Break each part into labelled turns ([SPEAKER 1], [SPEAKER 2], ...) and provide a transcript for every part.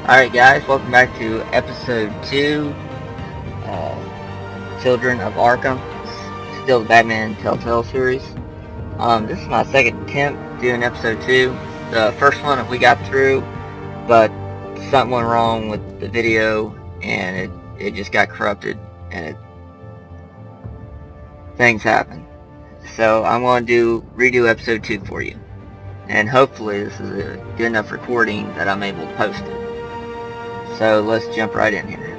[SPEAKER 1] Alright guys, welcome back to episode 2, Children of Arkham. Still the Batman Telltale series. This is my second attempt doing episode 2. The first one we got through, but something went wrong with the video and it just got corrupted and things happen. So I'm going to redo episode 2 for you. And hopefully this is a good enough recording that I'm able to post it. So let's jump right in here.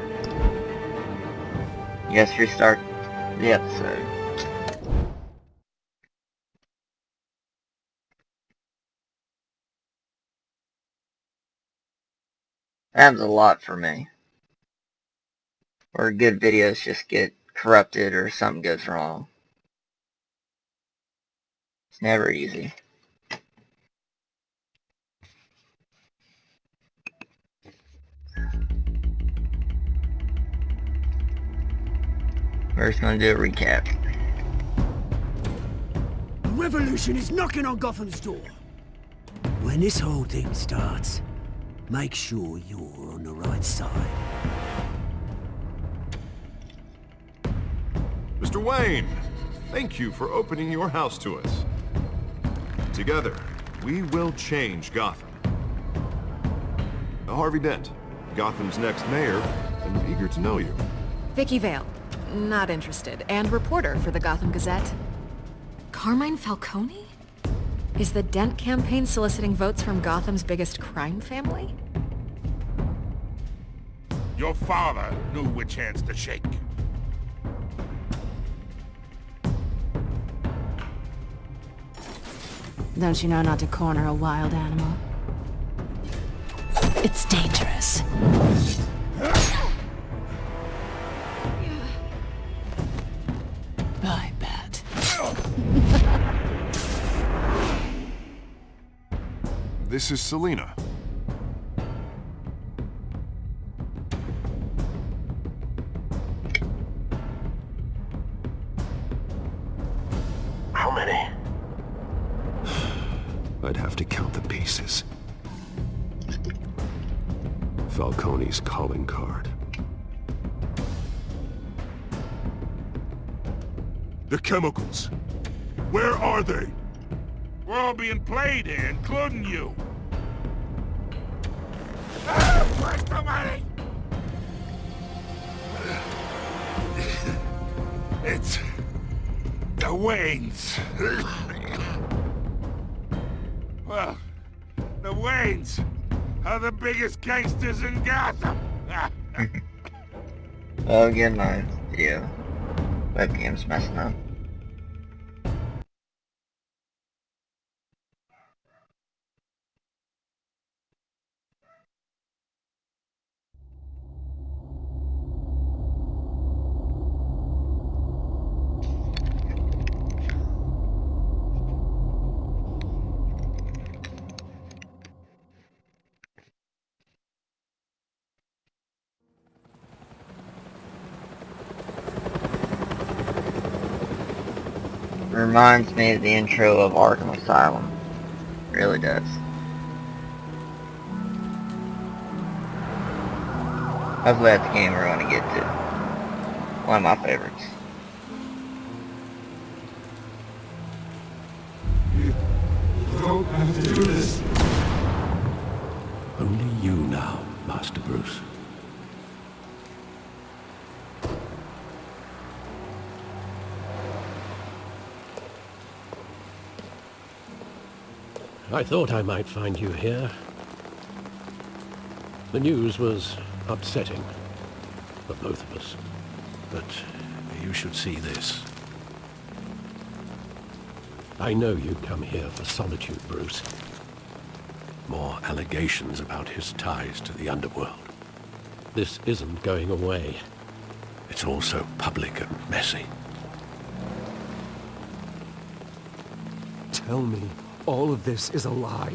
[SPEAKER 1] Yes, restart the episode. That happens a lot for me. Or good videos just get corrupted or something goes wrong. It's never easy. We're just going to do a recap.
[SPEAKER 2] The revolution is knocking on Gotham's door. When this whole thing starts, make sure you're on the right side.
[SPEAKER 3] Mr. Wayne, thank you for opening your house to us. Together, we will change Gotham. Harvey Dent, Gotham's next mayor, and eager to know you.
[SPEAKER 4] Vicky Vale, not interested, and reporter for the Gotham Gazette. Carmine Falcone? Is the Dent campaign soliciting votes from Gotham's biggest crime family?
[SPEAKER 5] Your father knew which hands to shake.
[SPEAKER 6] Don't you know not to corner a wild animal? It's dangerous. I bet.
[SPEAKER 3] This is Selina.
[SPEAKER 5] How many?
[SPEAKER 7] I'd have to count the pieces. Falcone's calling card.
[SPEAKER 5] The chemicals. Where are they? We're all being played here, including you. Where's the money? It's the Waynes. Well, the Waynes are the biggest gangsters in Gotham.
[SPEAKER 1] Oh, again, my video webcam's messing up. Reminds me of the intro of Arkham Asylum. Really does. Hopefully that's the game we're going to get to. One of my favorites.
[SPEAKER 7] You don't have to do this. Only you now, Master Bruce.
[SPEAKER 8] I thought I might find you here. The news was upsetting for both of us. But you should see this. I know you come here for solitude, Bruce. More allegations about his ties to the underworld. This isn't going away. It's all so public and messy.
[SPEAKER 9] Tell me all of this is a lie.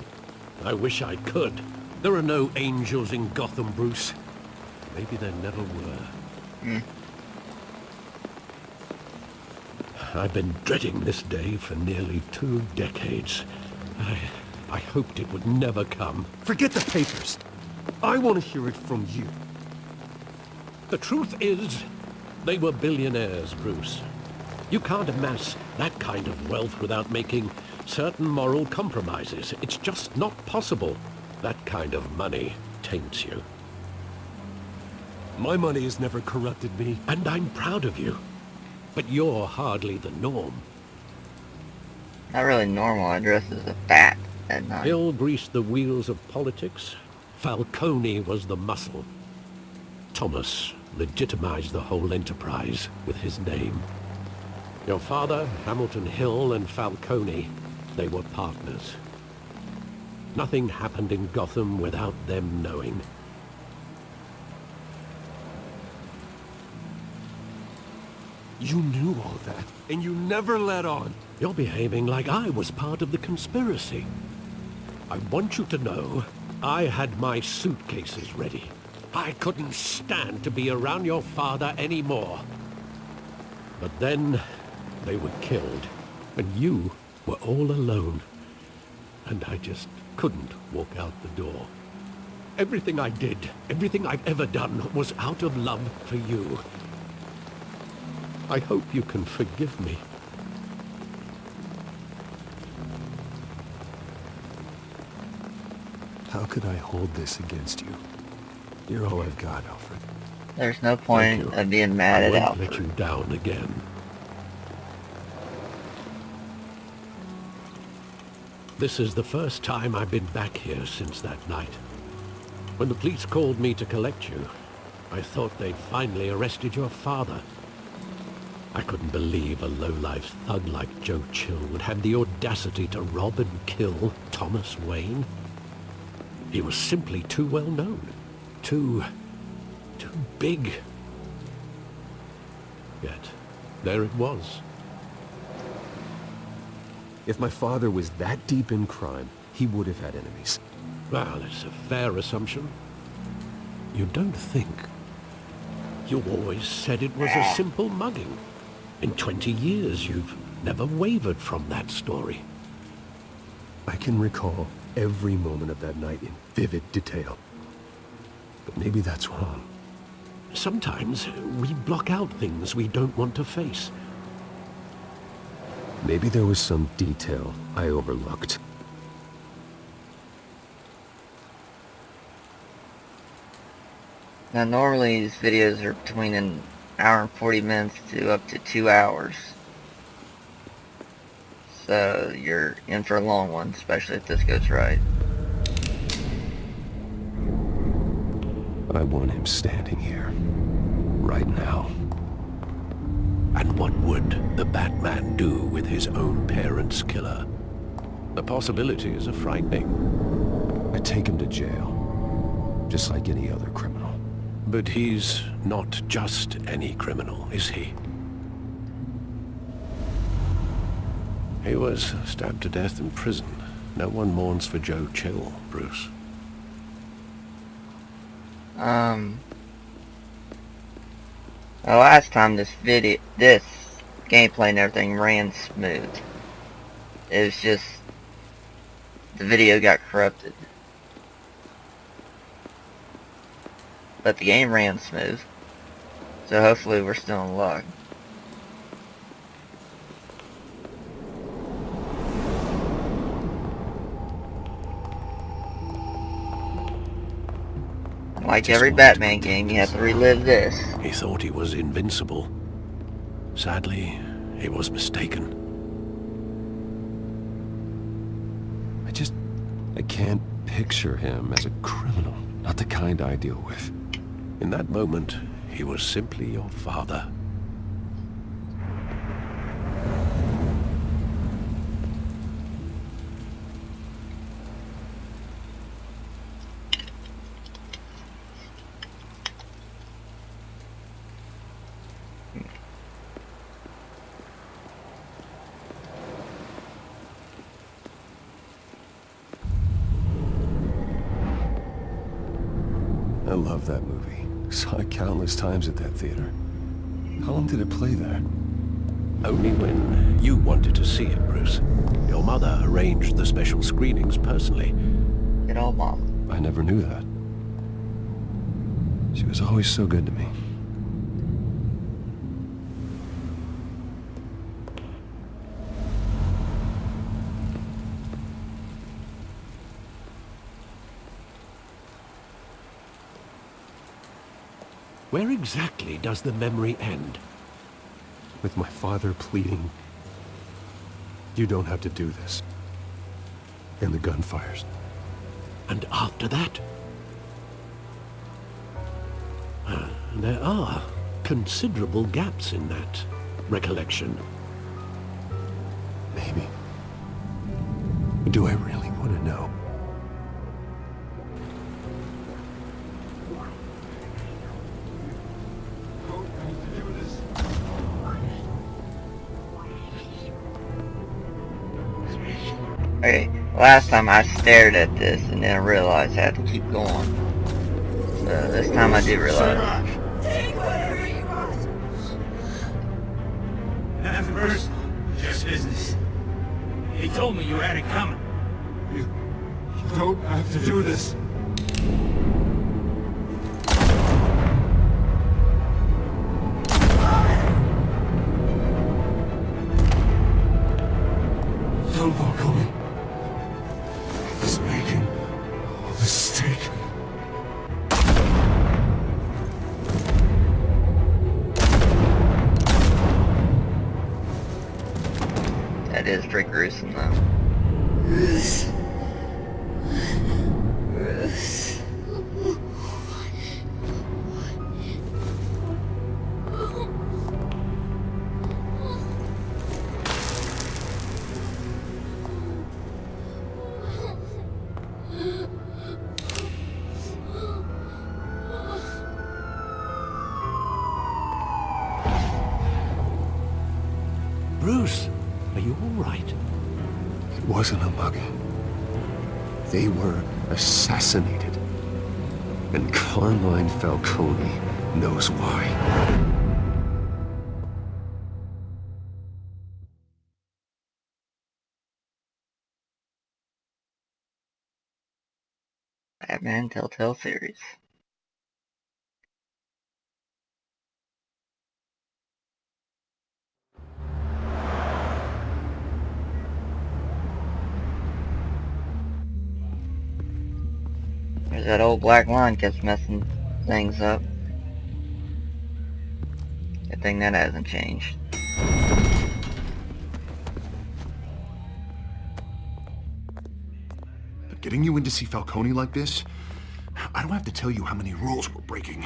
[SPEAKER 8] I wish I could. There are no angels in Gotham, Bruce. Maybe there never were. I've been dreading this day for nearly 2 decades. I hoped it would never come.
[SPEAKER 9] Forget the papers. I want to hear it from you.
[SPEAKER 8] The truth is, they were billionaires, Bruce. You can't amass that kind of wealth without making certain moral compromises. It's just not possible. That kind of money taints you.
[SPEAKER 9] My money has never corrupted me.
[SPEAKER 8] And I'm proud of you. But you're hardly the norm.
[SPEAKER 1] Not really normal. I dress as a bat at night.
[SPEAKER 8] Hill greased the wheels of politics. Falcone was the muscle. Thomas legitimized the whole enterprise with his name. Your father, Hamilton Hill, and Falcone, they were partners. Nothing happened in Gotham without them knowing.
[SPEAKER 9] You knew all that, and you never let on.
[SPEAKER 8] You're behaving like I was part of the conspiracy. I want you to know I had my suitcases ready. I couldn't stand to be around your father anymore. But then they were killed, and you were all alone. And I just couldn't walk out the door. Everything I did, everything I've ever done, was out of love for you. I hope you can forgive me.
[SPEAKER 9] How could I hold this against you? You're all I've got, Alfred.
[SPEAKER 1] There's no point of being mad
[SPEAKER 8] I
[SPEAKER 1] at
[SPEAKER 8] won't
[SPEAKER 1] Alfred.
[SPEAKER 8] let you down again. This is the first time I've been back here since that night. When the police called me to collect you, I thought they'd finally arrested your father. I couldn't believe a low-life thug like Joe Chill would have the audacity to rob and kill Thomas Wayne. He was simply too well known. Too big. Yet, there it was.
[SPEAKER 9] If my father was that deep in crime, he would have had enemies.
[SPEAKER 8] Well, it's a fair assumption. You don't think. You always said it was a simple mugging. In 20 years, you've never wavered from that story.
[SPEAKER 9] I can recall every moment of that night in vivid detail. But maybe that's wrong.
[SPEAKER 8] Sometimes we block out things we don't want to face.
[SPEAKER 9] Maybe there was some detail I overlooked.
[SPEAKER 1] Now normally these videos are between an hour and 40 minutes to up to 2 hours. So you're in for a long one, especially if this goes right.
[SPEAKER 9] I want him standing here, right now.
[SPEAKER 8] And what would the Batman do with his own parents' killer? The possibilities are frightening.
[SPEAKER 9] I take him to jail, just like any other criminal.
[SPEAKER 8] But he's not just any criminal, is he? He was stabbed to death in prison. No one mourns for Joe Chill, Bruce.
[SPEAKER 1] The last time this gameplay and everything ran smooth. It was just the video got corrupted. But the game ran smooth. So hopefully we're still in luck. Like every Batman game, you have to relive this.
[SPEAKER 8] He thought he was invincible. Sadly, he was mistaken.
[SPEAKER 9] I can't picture him as a criminal. Not the kind I deal with.
[SPEAKER 8] In that moment, he was simply your father.
[SPEAKER 9] I love that movie. Saw it countless times at that theater. How long did it play there?
[SPEAKER 8] Only when you wanted to see it, Bruce. Your mother arranged the special screenings personally.
[SPEAKER 1] Good old mom.
[SPEAKER 9] I never knew that. She was always so good to me.
[SPEAKER 8] Where exactly does the memory end?
[SPEAKER 9] With my father pleading, "You don't have to do this." And the gunfires.
[SPEAKER 8] And after that? There are considerable gaps in that recollection.
[SPEAKER 9] Maybe. But do I really want to know?
[SPEAKER 1] Okay, last time I stared at this and then realized I had to keep going. So this time I did realize.
[SPEAKER 2] Take whatever you want.
[SPEAKER 5] Nothing personal, just business. He told me you had it coming.
[SPEAKER 7] You don't have to do this. Tell Falcone he's making a mistake.
[SPEAKER 1] That is pretty gruesome though.
[SPEAKER 8] Bruce, are you all right?
[SPEAKER 9] It wasn't a mug. They were assassinated. And Carmine Falcone knows why.
[SPEAKER 1] Batman Telltale series. There's that old black line keeps messing things up. Good thing that hasn't changed.
[SPEAKER 3] But getting you in to see Falcone like this, I don't have to tell you how many rules we're breaking.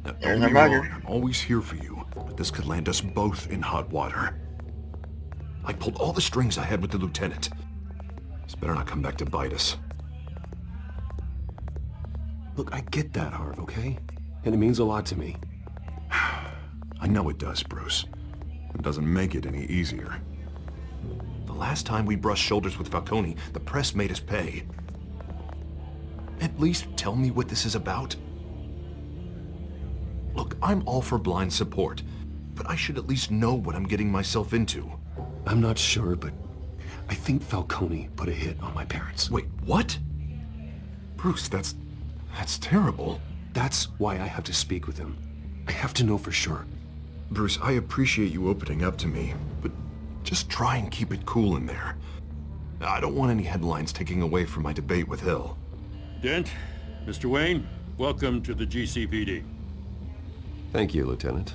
[SPEAKER 3] Now,
[SPEAKER 1] There's
[SPEAKER 3] don't
[SPEAKER 1] our
[SPEAKER 3] get me
[SPEAKER 1] bugger.
[SPEAKER 3] wrong, I'm always here for you, but this could land us both in hot water. I pulled all the strings I had with the lieutenant. This better not come back to bite us.
[SPEAKER 9] Look, I get that, Harv, okay? And it means a lot to me.
[SPEAKER 3] I know it does, Bruce. It doesn't make it any easier. The last time we brushed shoulders with Falcone, the press made us pay. At least tell me what this is about. Look, I'm all for blind support, but I should at least know what I'm getting myself into.
[SPEAKER 9] I'm not sure, but I think Falcone put a hit on my parents.
[SPEAKER 3] Wait, what? Bruce, that's terrible.
[SPEAKER 9] That's why I have to speak with him. I have to know for sure.
[SPEAKER 3] Bruce, I appreciate you opening up to me, but just try and keep it cool in there. I don't want any headlines taking away from my debate with Hill.
[SPEAKER 10] Dent, Mr. Wayne, welcome to the GCPD.
[SPEAKER 9] Thank you, Lieutenant.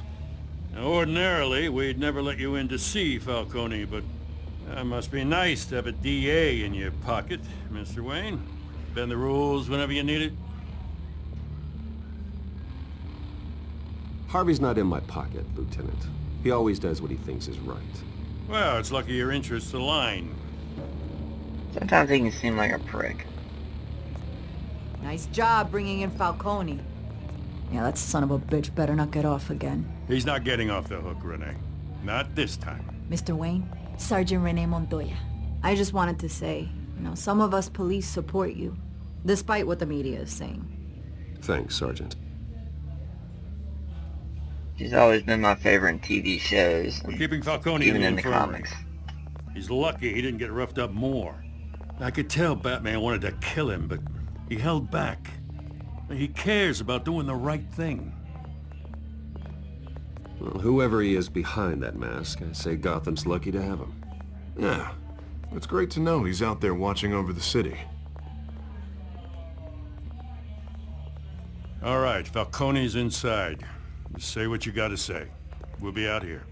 [SPEAKER 10] Now, ordinarily, we'd never let you in to see Falcone, but that must be nice to have a DA in your pocket, Mr. Wayne. Bend the rules whenever you need it.
[SPEAKER 9] Harvey's not in my pocket, Lieutenant. He always does what he thinks is right.
[SPEAKER 10] Well, it's lucky your interests align.
[SPEAKER 1] Sometimes he can seem like a prick.
[SPEAKER 11] Nice job bringing in Falcone. Yeah, that son of a bitch better not get off again.
[SPEAKER 10] He's not getting off the hook, Renee. Not this time.
[SPEAKER 11] Mr. Wayne, Sergeant Renee Montoya. I just wanted to say, some of us police support you, despite what the media is saying.
[SPEAKER 9] Thanks, Sergeant.
[SPEAKER 1] She's always been my favorite in TV shows.
[SPEAKER 10] We're keeping Falcone
[SPEAKER 1] even in the
[SPEAKER 10] infirmary.
[SPEAKER 1] comics.
[SPEAKER 10] He's lucky he didn't get roughed up more. I could tell Batman wanted to kill him, but he held back. He cares about doing the right thing.
[SPEAKER 9] Well, whoever he is behind that mask, I say Gotham's lucky to have him.
[SPEAKER 3] Yeah, it's great to know he's out there watching over the city.
[SPEAKER 10] All right, Falcone's inside. Just say what you gotta say. We'll be out here.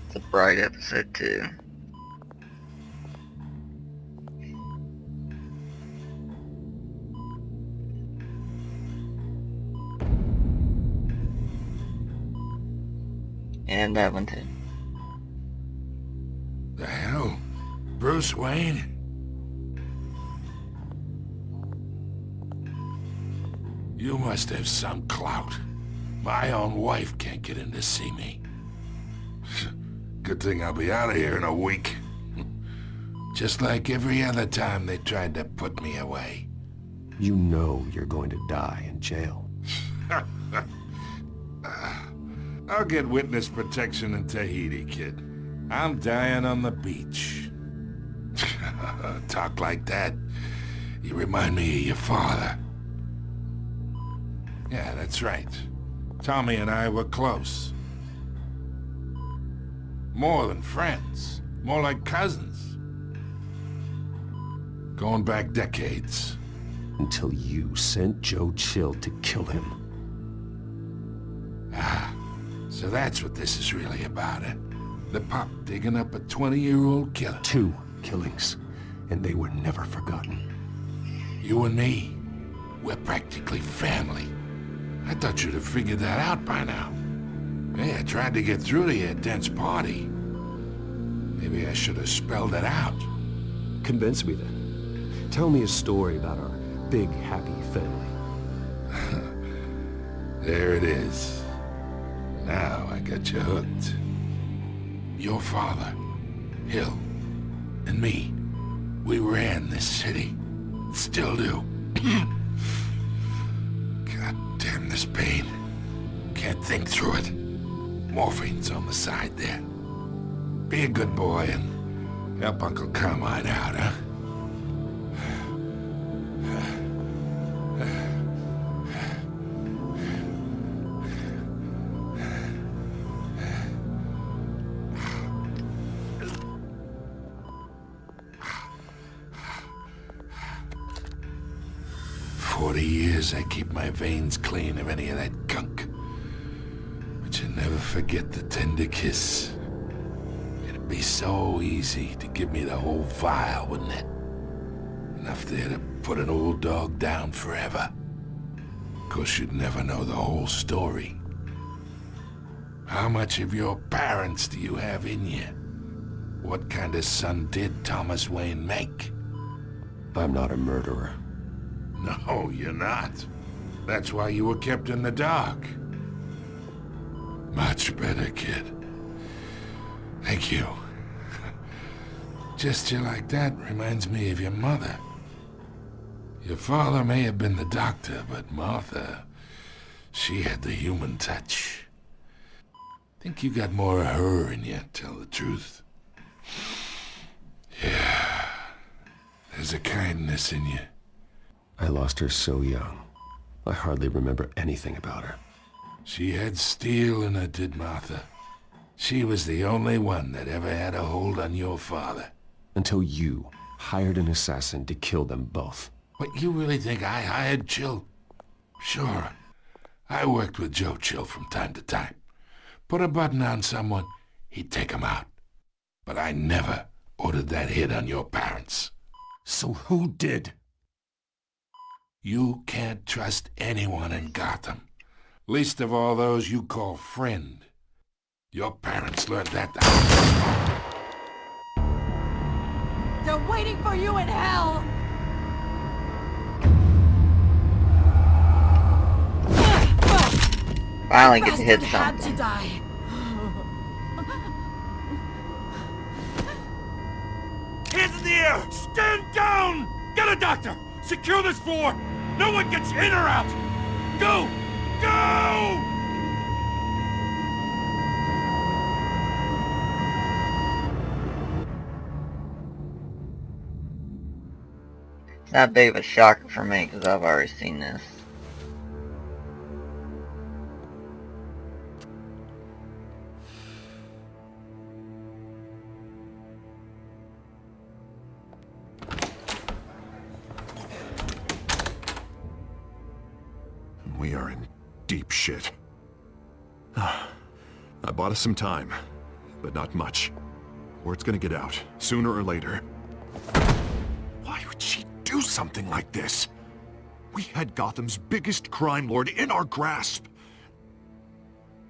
[SPEAKER 1] It's a bright episode too. And that one too.
[SPEAKER 5] The hell? Bruce Wayne? You must have some clout. My own wife can't get in to see me. Good thing I'll be out of here in a week. Just like every other time they tried to put me away.
[SPEAKER 9] You know you're going to die in jail.
[SPEAKER 5] I'll get witness protection in Tahiti, kid. I'm dying on the beach. Talk like that. You remind me of your father. Yeah, that's right. Tommy and I were close. More than friends. More like cousins. Going back decades.
[SPEAKER 9] Until you sent Joe Chill to kill him.
[SPEAKER 5] Ah, so that's what this is really about, eh? The pop digging up a 20-year-old killer.
[SPEAKER 9] 2 killings, and they were never forgotten.
[SPEAKER 5] You and me, we're practically family. I thought you'd have figured that out by now. Hey, I tried to get through to your dense party. Maybe I should have spelled it out.
[SPEAKER 9] Convince me then. Tell me a story about our big, happy family.
[SPEAKER 5] There it is. Now I got you hooked. Your father, Hill, and me, we ran this city. Still do. God damn this pain. Can't think through it. Morphine's on the side there. Be a good boy and help Uncle Carmine out, huh? 40 years I keep my veins clean of any of that gunk. But you never forget the tender kiss. It'd be so easy to give me the whole vial, wouldn't it? Enough there to put an old dog down forever. Of course, you'd never know the whole story. How much of your parents do you have in you? What kind of son did Thomas Wayne make?
[SPEAKER 9] I'm not a murderer.
[SPEAKER 5] No, you're not. That's why you were kept in the dark. Much better, kid. Thank you. Gesture like that reminds me of your mother. Your father may have been the doctor, but Martha, she had the human touch. Think you got more of her in you, tell the truth. Yeah, there's a kindness in you.
[SPEAKER 9] I lost her so young. I hardly remember anything about her.
[SPEAKER 5] She had steel in her, did Martha. She was the only one that ever had a hold on your father.
[SPEAKER 9] Until you hired an assassin to kill them both.
[SPEAKER 5] What, you really think I hired Chill? Sure. I worked with Joe Chill from time to time. Put a button on someone, he'd take him out. But I never ordered that hit on your parents.
[SPEAKER 9] So who did?
[SPEAKER 5] You can't trust anyone in Gotham. Least of all those you call friend. Your parents learned that.
[SPEAKER 11] They're waiting for you in hell!
[SPEAKER 1] Finally get to hit
[SPEAKER 11] Had to
[SPEAKER 1] something.
[SPEAKER 11] die.
[SPEAKER 10] Hands in the air! Stand down! Get a doctor! Secure this floor! No one gets in or out! Go! Go!
[SPEAKER 1] It's not big of a shocker for me because I've already seen this.
[SPEAKER 3] We are in deep shit. I bought us some time, but not much. Word's gonna get out, sooner or later. Why would she do something like this? We had Gotham's biggest crime lord in our grasp.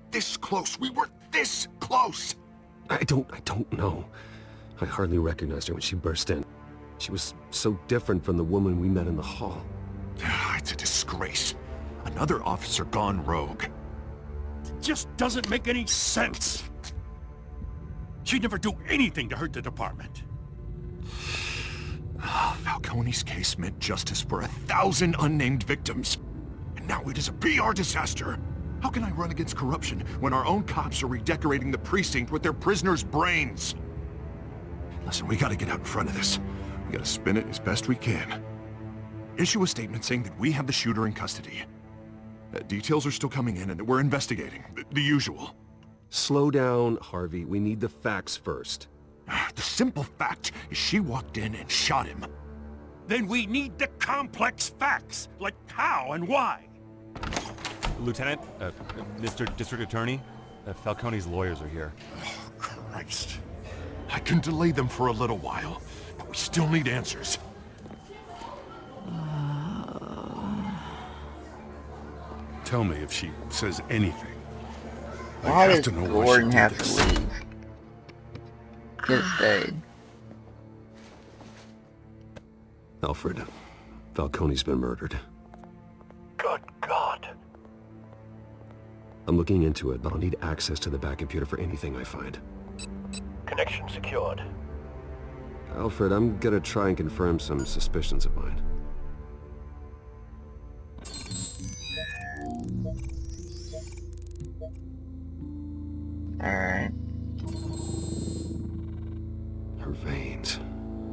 [SPEAKER 3] This close, we were this close!
[SPEAKER 9] I don't know. I hardly recognized her when she burst in. She was so different from the woman we met in the hall.
[SPEAKER 3] It's a disgrace. Another officer gone rogue.
[SPEAKER 10] It just doesn't make any sense. She'd never do anything to hurt the department.
[SPEAKER 3] Falcone's case meant justice for 1,000 unnamed victims. And now it is a PR disaster. How can I run against corruption when our own cops are redecorating the precinct with their prisoners' brains? Listen, we gotta get out in front of this. We gotta spin it as best we can. Issue a statement saying that we have the shooter in custody. Details are still coming in and that we're investigating. The usual.
[SPEAKER 9] Slow down, Harvey. We need the facts first.
[SPEAKER 3] The simple fact is she walked in and shot him.
[SPEAKER 10] Then we need the complex facts, like how and why.
[SPEAKER 12] Lieutenant, Mr. District Attorney, Falcone's lawyers are here.
[SPEAKER 3] Oh, Christ. I can delay them for a little while, but we still need answers.
[SPEAKER 5] Tell me if she says anything.
[SPEAKER 1] Why does Gordon have to leave? Could have stayed.
[SPEAKER 9] Alfred, Falcone's been murdered.
[SPEAKER 8] Good God.
[SPEAKER 9] I'm looking into it, but I'll need access to the back computer for anything I find.
[SPEAKER 8] Connection secured.
[SPEAKER 9] Alfred, I'm gonna try and confirm some suspicions of mine.
[SPEAKER 1] Alright.
[SPEAKER 9] Her veins,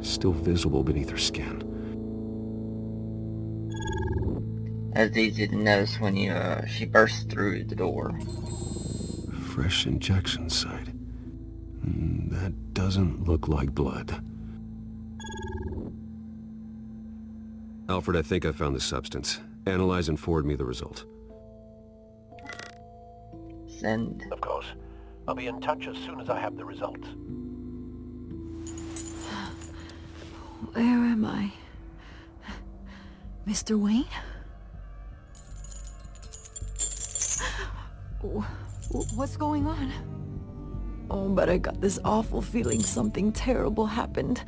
[SPEAKER 9] still visible beneath her skin.
[SPEAKER 1] That's easy to notice when she bursts through the door.
[SPEAKER 9] Fresh injection site. That doesn't look like blood. Alfred, I think I found the substance. Analyze and forward me the result.
[SPEAKER 1] Send.
[SPEAKER 8] Of course. I'll be in touch as soon as I have the results.
[SPEAKER 11] Where am I? Mr. Wayne? What's going on? Oh, but I got this awful feeling something terrible happened.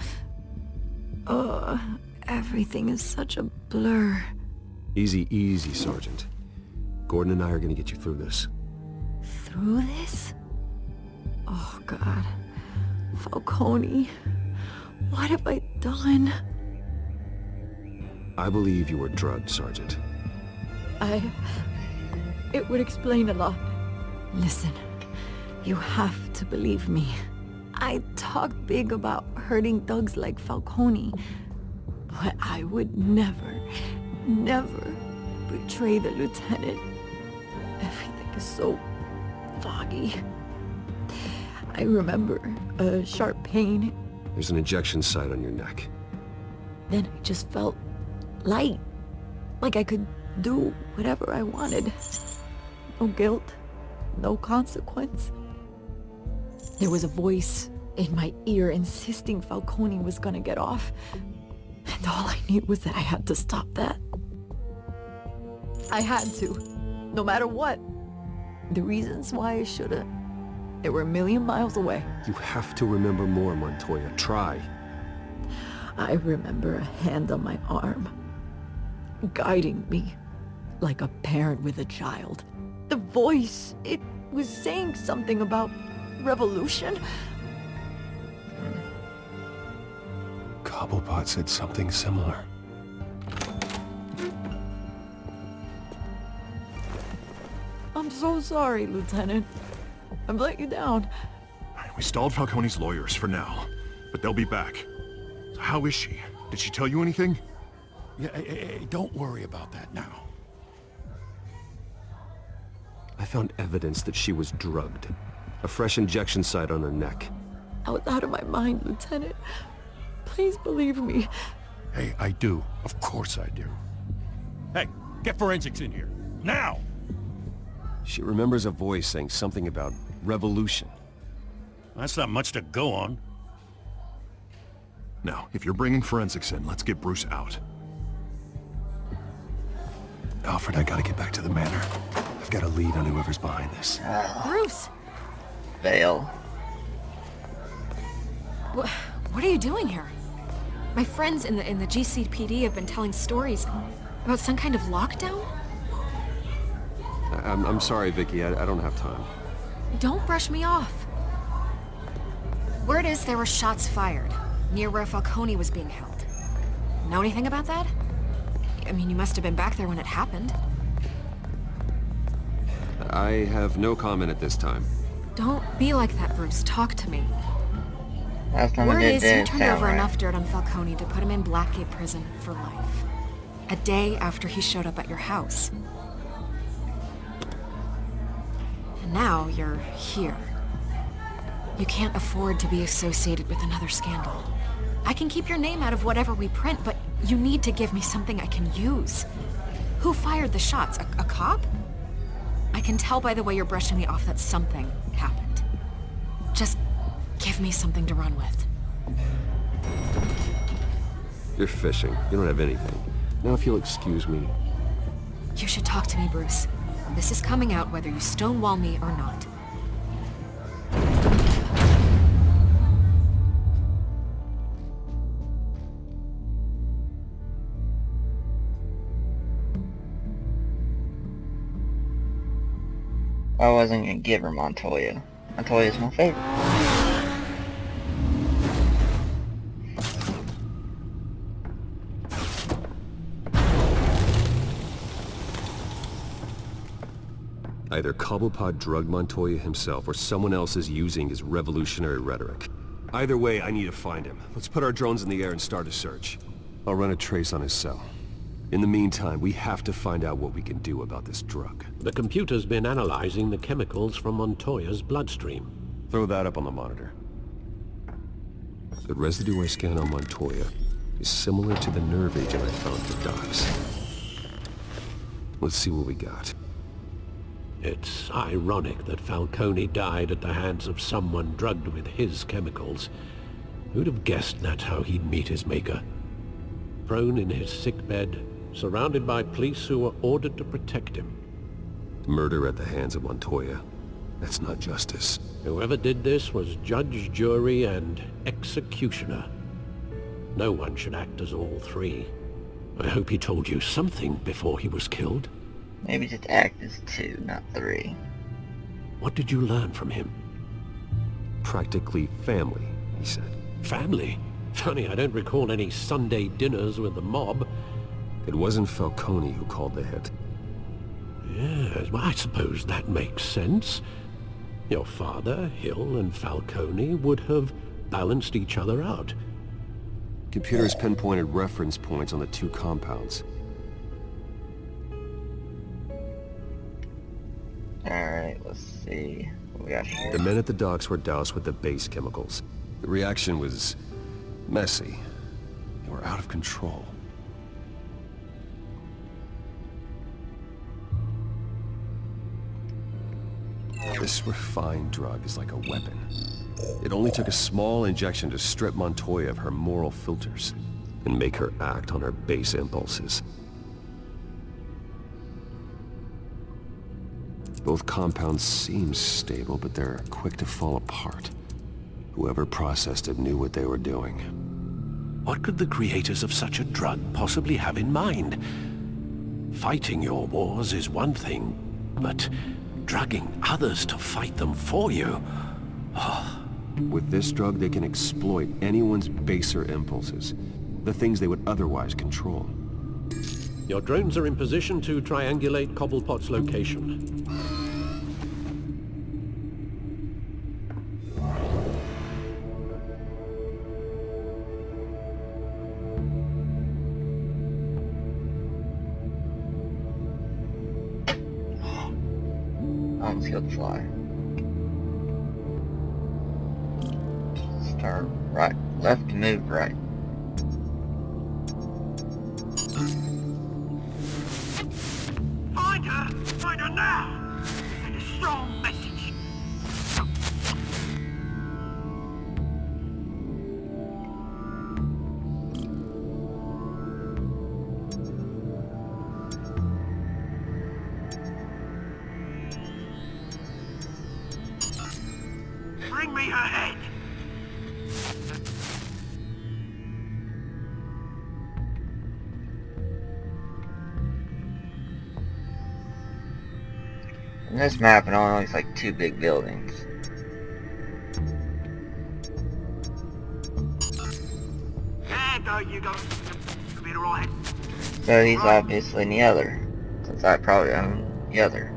[SPEAKER 11] Everything is such a blur.
[SPEAKER 9] Easy, easy, Sergeant. Gordon and I are gonna get you through this.
[SPEAKER 11] Through this? Oh, God. Falcone. What have I done?
[SPEAKER 9] I believe you were drugged, Sergeant.
[SPEAKER 11] It would explain a lot. Listen, you have to believe me. I talk big about hurting thugs like Falcone, but I would never betray the lieutenant. Everything is so foggy. I remember a sharp pain.
[SPEAKER 9] There's an injection site on your neck.
[SPEAKER 11] Then I just felt light, like I could do whatever I wanted. No guilt, no consequence. There was a voice in my ear insisting Falcone was gonna get off. And all I knew was that I had to stop that. I had to, no matter what. The reasons why I should've, they were a million miles away.
[SPEAKER 9] You have to remember more, Montoya. Try.
[SPEAKER 11] I remember a hand on my arm, guiding me like a parent with a child. The voice, it was saying something about revolution.
[SPEAKER 9] Cobblepot said something similar.
[SPEAKER 11] I'm so sorry, Lieutenant. I've let you down.
[SPEAKER 3] We stalled Falcone's lawyers for now, but they'll be back. So how is she? Did she tell you anything?
[SPEAKER 5] Yeah, hey, don't worry about that now.
[SPEAKER 9] I found evidence that she was drugged. A fresh injection site on her neck.
[SPEAKER 11] I was out of my mind, Lieutenant. Please believe me.
[SPEAKER 5] Hey, I do. Of course I do. Hey, get forensics in here. Now!
[SPEAKER 9] She remembers a voice saying something about revolution.
[SPEAKER 10] That's not much to go on.
[SPEAKER 3] Now, if you're bringing forensics in, let's get Bruce out.
[SPEAKER 9] Alfred, I gotta get back to the manor. I've got a lead on whoever's behind this.
[SPEAKER 4] Bruce!
[SPEAKER 1] Fail.
[SPEAKER 4] What are you doing here? My friends in the GCPD have been telling stories about some kind of lockdown?
[SPEAKER 9] I'm sorry, Vicky. I don't have time.
[SPEAKER 4] Don't brush me off. Word is there were shots fired near where Falcone was being held. Know anything about that? I mean, you must have been back there when it happened.
[SPEAKER 9] I have no comment at this time.
[SPEAKER 4] Don't be like that, Bruce. Talk to me.
[SPEAKER 1] Last time
[SPEAKER 4] Word
[SPEAKER 1] I did
[SPEAKER 4] is you
[SPEAKER 1] didn't
[SPEAKER 4] turned
[SPEAKER 1] sound
[SPEAKER 4] over
[SPEAKER 1] right.
[SPEAKER 4] enough dirt on Falcone to put him in Blackgate Prison for life. A day after he showed up at your house. And now you're here. You can't afford to be associated with another scandal. I can keep your name out of whatever we print, but you need to give me something I can use. Who fired the shots? A cop? I can tell by the way you're brushing me off that something happened. Just give me something to run with.
[SPEAKER 9] You're fishing. You don't have anything. Now if you'll excuse me.
[SPEAKER 4] You should talk to me, Bruce. This is coming out whether you stonewall me or not.
[SPEAKER 1] I wasn't gonna give her Montoya. Montoya's my favorite.
[SPEAKER 9] Either Cobblepot drugged Montoya himself or someone else is using his revolutionary rhetoric. Either way, I need to find him. Let's put our drones in the air and start a search. I'll run a trace on his cell. In the meantime, we have to find out what we can do about this drug.
[SPEAKER 8] The computer's been analyzing the chemicals from Montoya's bloodstream.
[SPEAKER 9] Throw that up on the monitor. The residue I scanned on Montoya is similar to the nerve agent I found at the docks. Let's see what we got.
[SPEAKER 8] It's ironic that Falcone died at the hands of someone drugged with his chemicals. Who'd have guessed that's how he'd meet his maker? Prone in his sickbed, surrounded by police who were ordered to protect him.
[SPEAKER 9] Murder at the hands of Montoya. That's not justice.
[SPEAKER 8] Whoever did this was judge, jury, and executioner. No one should act as all three. I hope he told you something before he was killed.
[SPEAKER 1] Maybe just act as 2, not 3.
[SPEAKER 8] What did you learn from him?
[SPEAKER 9] Practically family, he said.
[SPEAKER 8] Family? Funny, I don't recall any Sunday dinners with the mob.
[SPEAKER 9] It wasn't Falcone who called the hit.
[SPEAKER 8] Yes, well, I suppose that makes sense. Your father, Hill, and Falcone would have balanced each other out.
[SPEAKER 9] Computers pinpointed reference points on the two compounds.
[SPEAKER 1] Alright, let's see what we got here.
[SPEAKER 9] The men at the docks were doused with the base chemicals. The reaction was messy. They were out of control. This refined drug is like a weapon. It only took a small injection to strip Montoya of her moral filters and make her act on her base impulses. Both compounds seem stable, but they're quick to fall apart. Whoever processed it knew what they were doing.
[SPEAKER 8] What could the creators of such a drug possibly have in mind? Fighting your wars is one thing, but drugging others to fight them for you?
[SPEAKER 9] With this drug, they can exploit anyone's baser impulses, the things they would otherwise control.
[SPEAKER 8] Your drones are in position to triangulate Cobblepot's location.
[SPEAKER 1] Let's go fly. Start right, left to move right.
[SPEAKER 2] Find her! Find her now! Send a strong message. Bring me her head!
[SPEAKER 1] In this map, it only looks like 2 big buildings.
[SPEAKER 2] There go, you go. Be right.
[SPEAKER 1] So he's obviously in the other, since I probably own the other.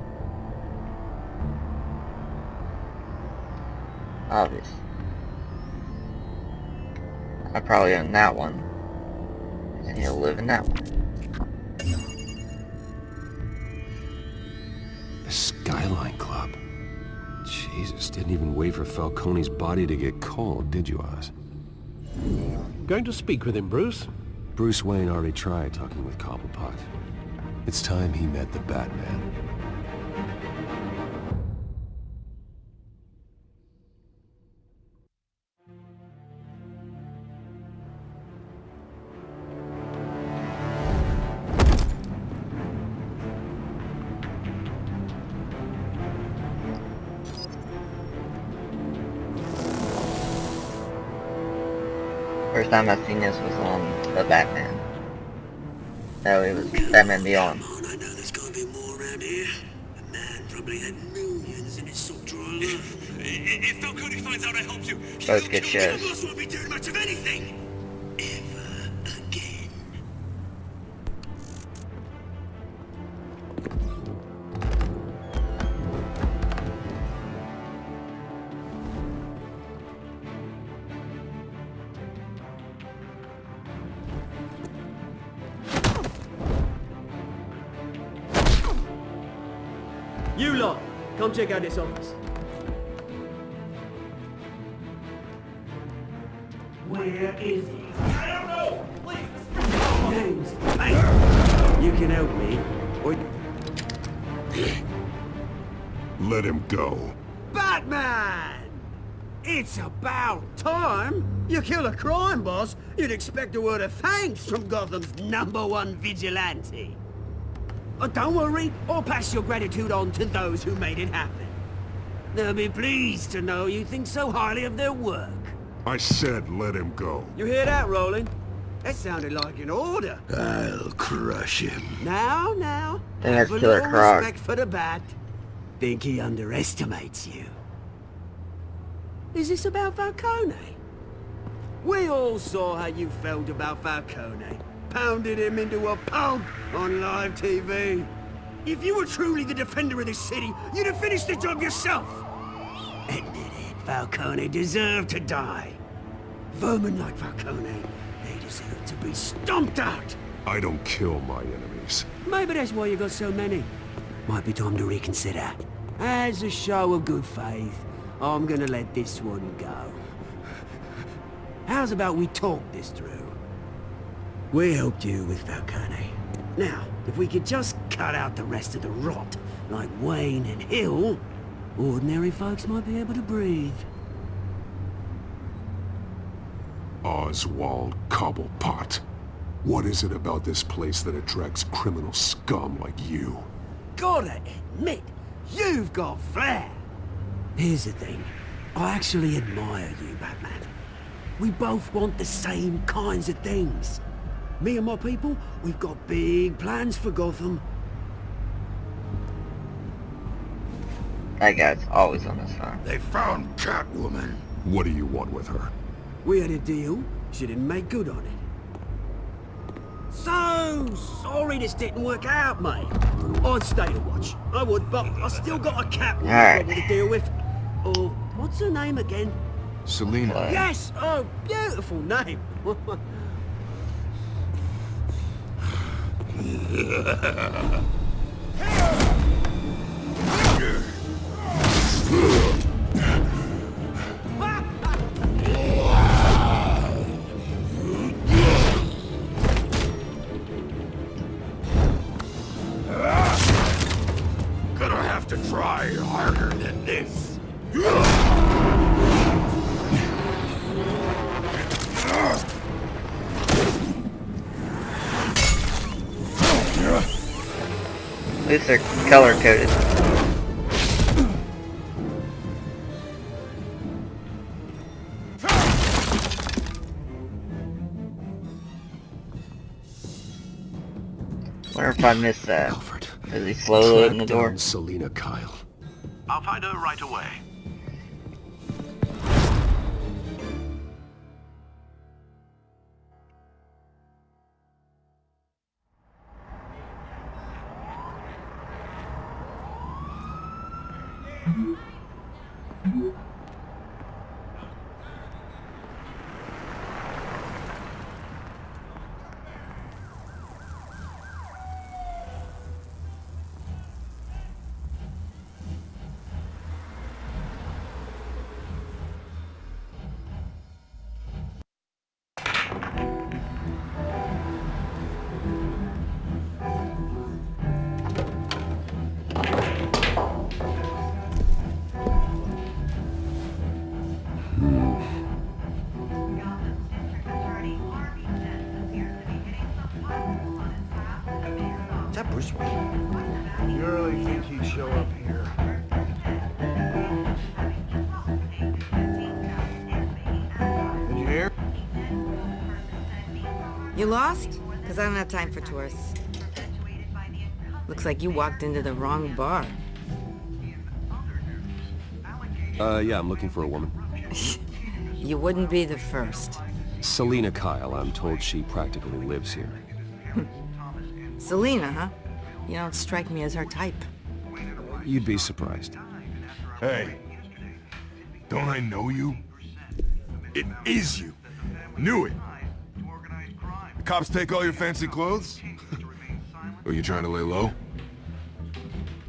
[SPEAKER 1] Obvious. I probably own that one. And he'll live in that one.
[SPEAKER 9] The Skyline Club. Jesus, didn't even wait for Falcone's body to get cold, did you, Oz?
[SPEAKER 8] Going to speak with him, Bruce?
[SPEAKER 9] Bruce Wayne already tried talking with Cobblepot. It's time he met the Batman.
[SPEAKER 1] First time I've seen this was on the Batman. No, it was Batman Beyond.
[SPEAKER 2] Come on, I know there's gotta be more around here. The man probably had millions in his soul drawer alone. If Falcone finds out I helped you,
[SPEAKER 1] Both good shows.
[SPEAKER 2] boss won't be doing much of anything. Ever again.
[SPEAKER 13] You lot, come check out this office.
[SPEAKER 2] Where is he? I don't know! Please! Names. Hey, you can help me. Or...
[SPEAKER 3] Let him go.
[SPEAKER 2] Batman! It's about time! You kill a crime boss, you'd expect a word of thanks from Gotham's #1 vigilante. Don't worry, I'll pass your gratitude on to those who made it happen. They'll be pleased to know you think so highly of their work.
[SPEAKER 3] I said let him go.
[SPEAKER 2] You hear that, Roland? That sounded like an order.
[SPEAKER 3] I'll crush him.
[SPEAKER 2] Now,
[SPEAKER 1] Then
[SPEAKER 2] have
[SPEAKER 1] that's
[SPEAKER 2] a
[SPEAKER 1] Killer
[SPEAKER 2] little
[SPEAKER 1] Croc.
[SPEAKER 2] respect for the Bat. Think he underestimates you. Is this about Falcone? We all saw how you felt about Falcone. Pounded him into a pulp on live TV. If you were truly the defender of this city, you'd have finished the job yourself. Admit it, Falcone deserved to die. Vermin like Falcone, they deserve to be stomped out.
[SPEAKER 3] I don't kill my enemies.
[SPEAKER 2] Maybe that's why you got so many. Might be time to reconsider. As a show of good faith, I'm gonna let this one go. How's about we talk this through? We helped you with Falcone. Now, if we could just cut out the rest of the rot, like Wayne and Hill, ordinary folks might be able to breathe.
[SPEAKER 3] Oswald Cobblepot. What is it about this place that attracts criminal scum like you?
[SPEAKER 2] Gotta admit, you've got flair. Here's the thing. I actually admire you, Batman. We both want the same kinds of things. Me and my people, we've got big plans for Gotham.
[SPEAKER 1] That guy's always on his phone.
[SPEAKER 3] They found Catwoman. What do you want with her?
[SPEAKER 2] We had a deal. She didn't make good on it. So sorry this didn't work out, mate. I'd stay to watch. I would, but I still got a Catwoman trouble to deal with. Oh, what's her name again?
[SPEAKER 3] Selena.
[SPEAKER 2] Yes! Oh, beautiful name.
[SPEAKER 5] this!
[SPEAKER 1] At least they're color coded. Wonder if I missed that.
[SPEAKER 9] Alfred,
[SPEAKER 1] Is he slow loading the
[SPEAKER 9] track
[SPEAKER 1] door?
[SPEAKER 9] down Selina Kyle.
[SPEAKER 8] I'll find her right away.
[SPEAKER 14] Is that Bruce Wayne? You really think he'd show up here? Did you hear?
[SPEAKER 15] You lost? Because I don't have time for tourists. Looks like you walked into the wrong bar.
[SPEAKER 9] Yeah, I'm looking for a woman.
[SPEAKER 15] You wouldn't be the first.
[SPEAKER 9] Selina Kyle, I'm told she practically lives here.
[SPEAKER 15] Selina, huh? You don't strike me as her type.
[SPEAKER 9] You'd be surprised.
[SPEAKER 5] Hey, don't I know you? It is you. Knew it. The cops take all your fancy clothes? Are you trying to lay low?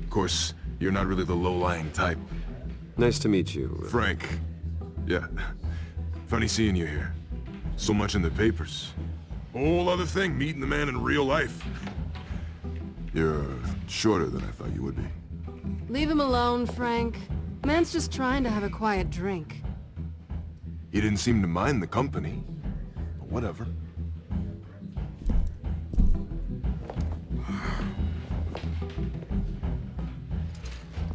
[SPEAKER 5] Of course, you're not really the low-lying type.
[SPEAKER 9] Nice to meet you.
[SPEAKER 5] Frank. Yeah. Funny seeing you here. So much in the papers. Whole other thing, meeting the man in real life. You're shorter than I thought you would be.
[SPEAKER 6] Leave him alone, Frank. Man's just trying to have a quiet drink.
[SPEAKER 5] He didn't seem to mind the company. But whatever.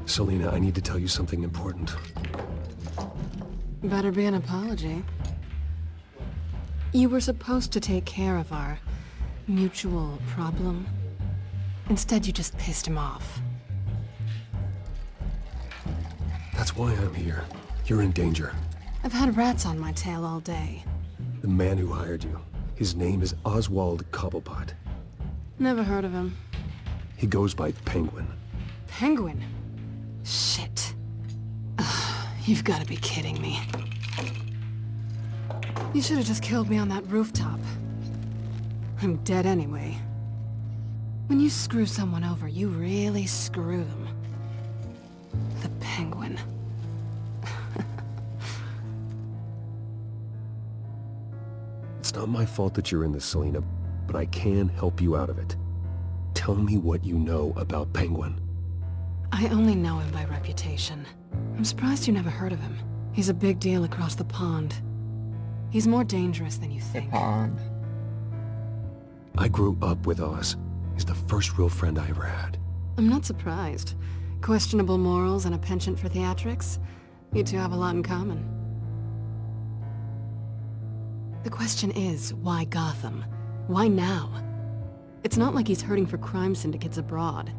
[SPEAKER 9] Selina, I need to tell you something important.
[SPEAKER 6] Better be an apology. You were supposed to take care of our mutual problem. Instead, you just pissed him off.
[SPEAKER 9] That's why I'm here. You're in danger.
[SPEAKER 6] I've had rats on my tail all day.
[SPEAKER 9] The man who hired you, his name is Oswald Cobblepot.
[SPEAKER 6] Never heard of him.
[SPEAKER 9] He goes by Penguin.
[SPEAKER 6] Penguin? Shit. Ugh, you've got to be kidding me. You should have just killed me on that rooftop. I'm dead anyway. When you screw someone over, you really screw them. The Penguin.
[SPEAKER 9] It's not my fault that you're in this, Selina, but I can help you out of it. Tell me what you know about Penguin.
[SPEAKER 6] I only know him by reputation. I'm surprised you never heard of him. He's a big deal across the pond. He's more dangerous than you think.
[SPEAKER 1] The pond.
[SPEAKER 9] I grew up with Oz. He's the first real friend I ever had.
[SPEAKER 6] I'm not surprised. Questionable morals and a penchant for theatrics. You two have a lot in common. The question is, why Gotham? Why now? It's not like he's hurting for crime syndicates abroad.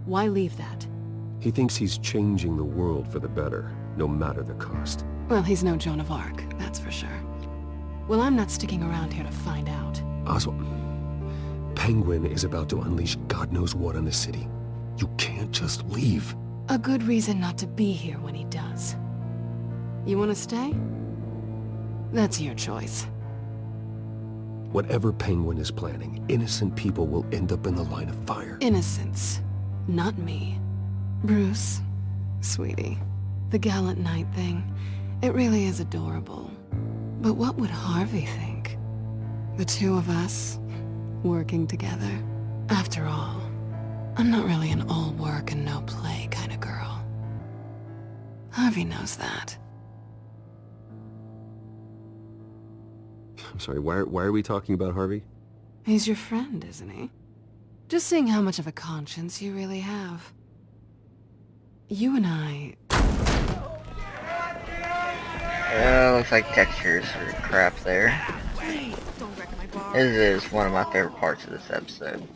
[SPEAKER 6] Why leave that?
[SPEAKER 9] He thinks he's changing the world for the better, no matter the cost.
[SPEAKER 6] Well, he's no Joan of Arc, that's for sure. Well, I'm not sticking around here to find out.
[SPEAKER 9] Oswald, Penguin is about to unleash God knows what on the city. You can't just leave.
[SPEAKER 6] A good reason not to be here when he does. You want to stay? That's your choice.
[SPEAKER 9] Whatever Penguin is planning, innocent people will end up in the line of fire.
[SPEAKER 6] Innocence. Not me. Bruce, sweetie, the gallant knight thing, it really is adorable. But what would Harvey think? The two of us, working together. After all, I'm not really an all work and no play kind of girl. Harvey knows that.
[SPEAKER 9] I'm sorry, why are we talking about Harvey?
[SPEAKER 6] He's your friend, isn't he? Just seeing how much of a conscience you really have. You and I...
[SPEAKER 1] Looks like textures are crap there. This is one of my favorite parts of this episode.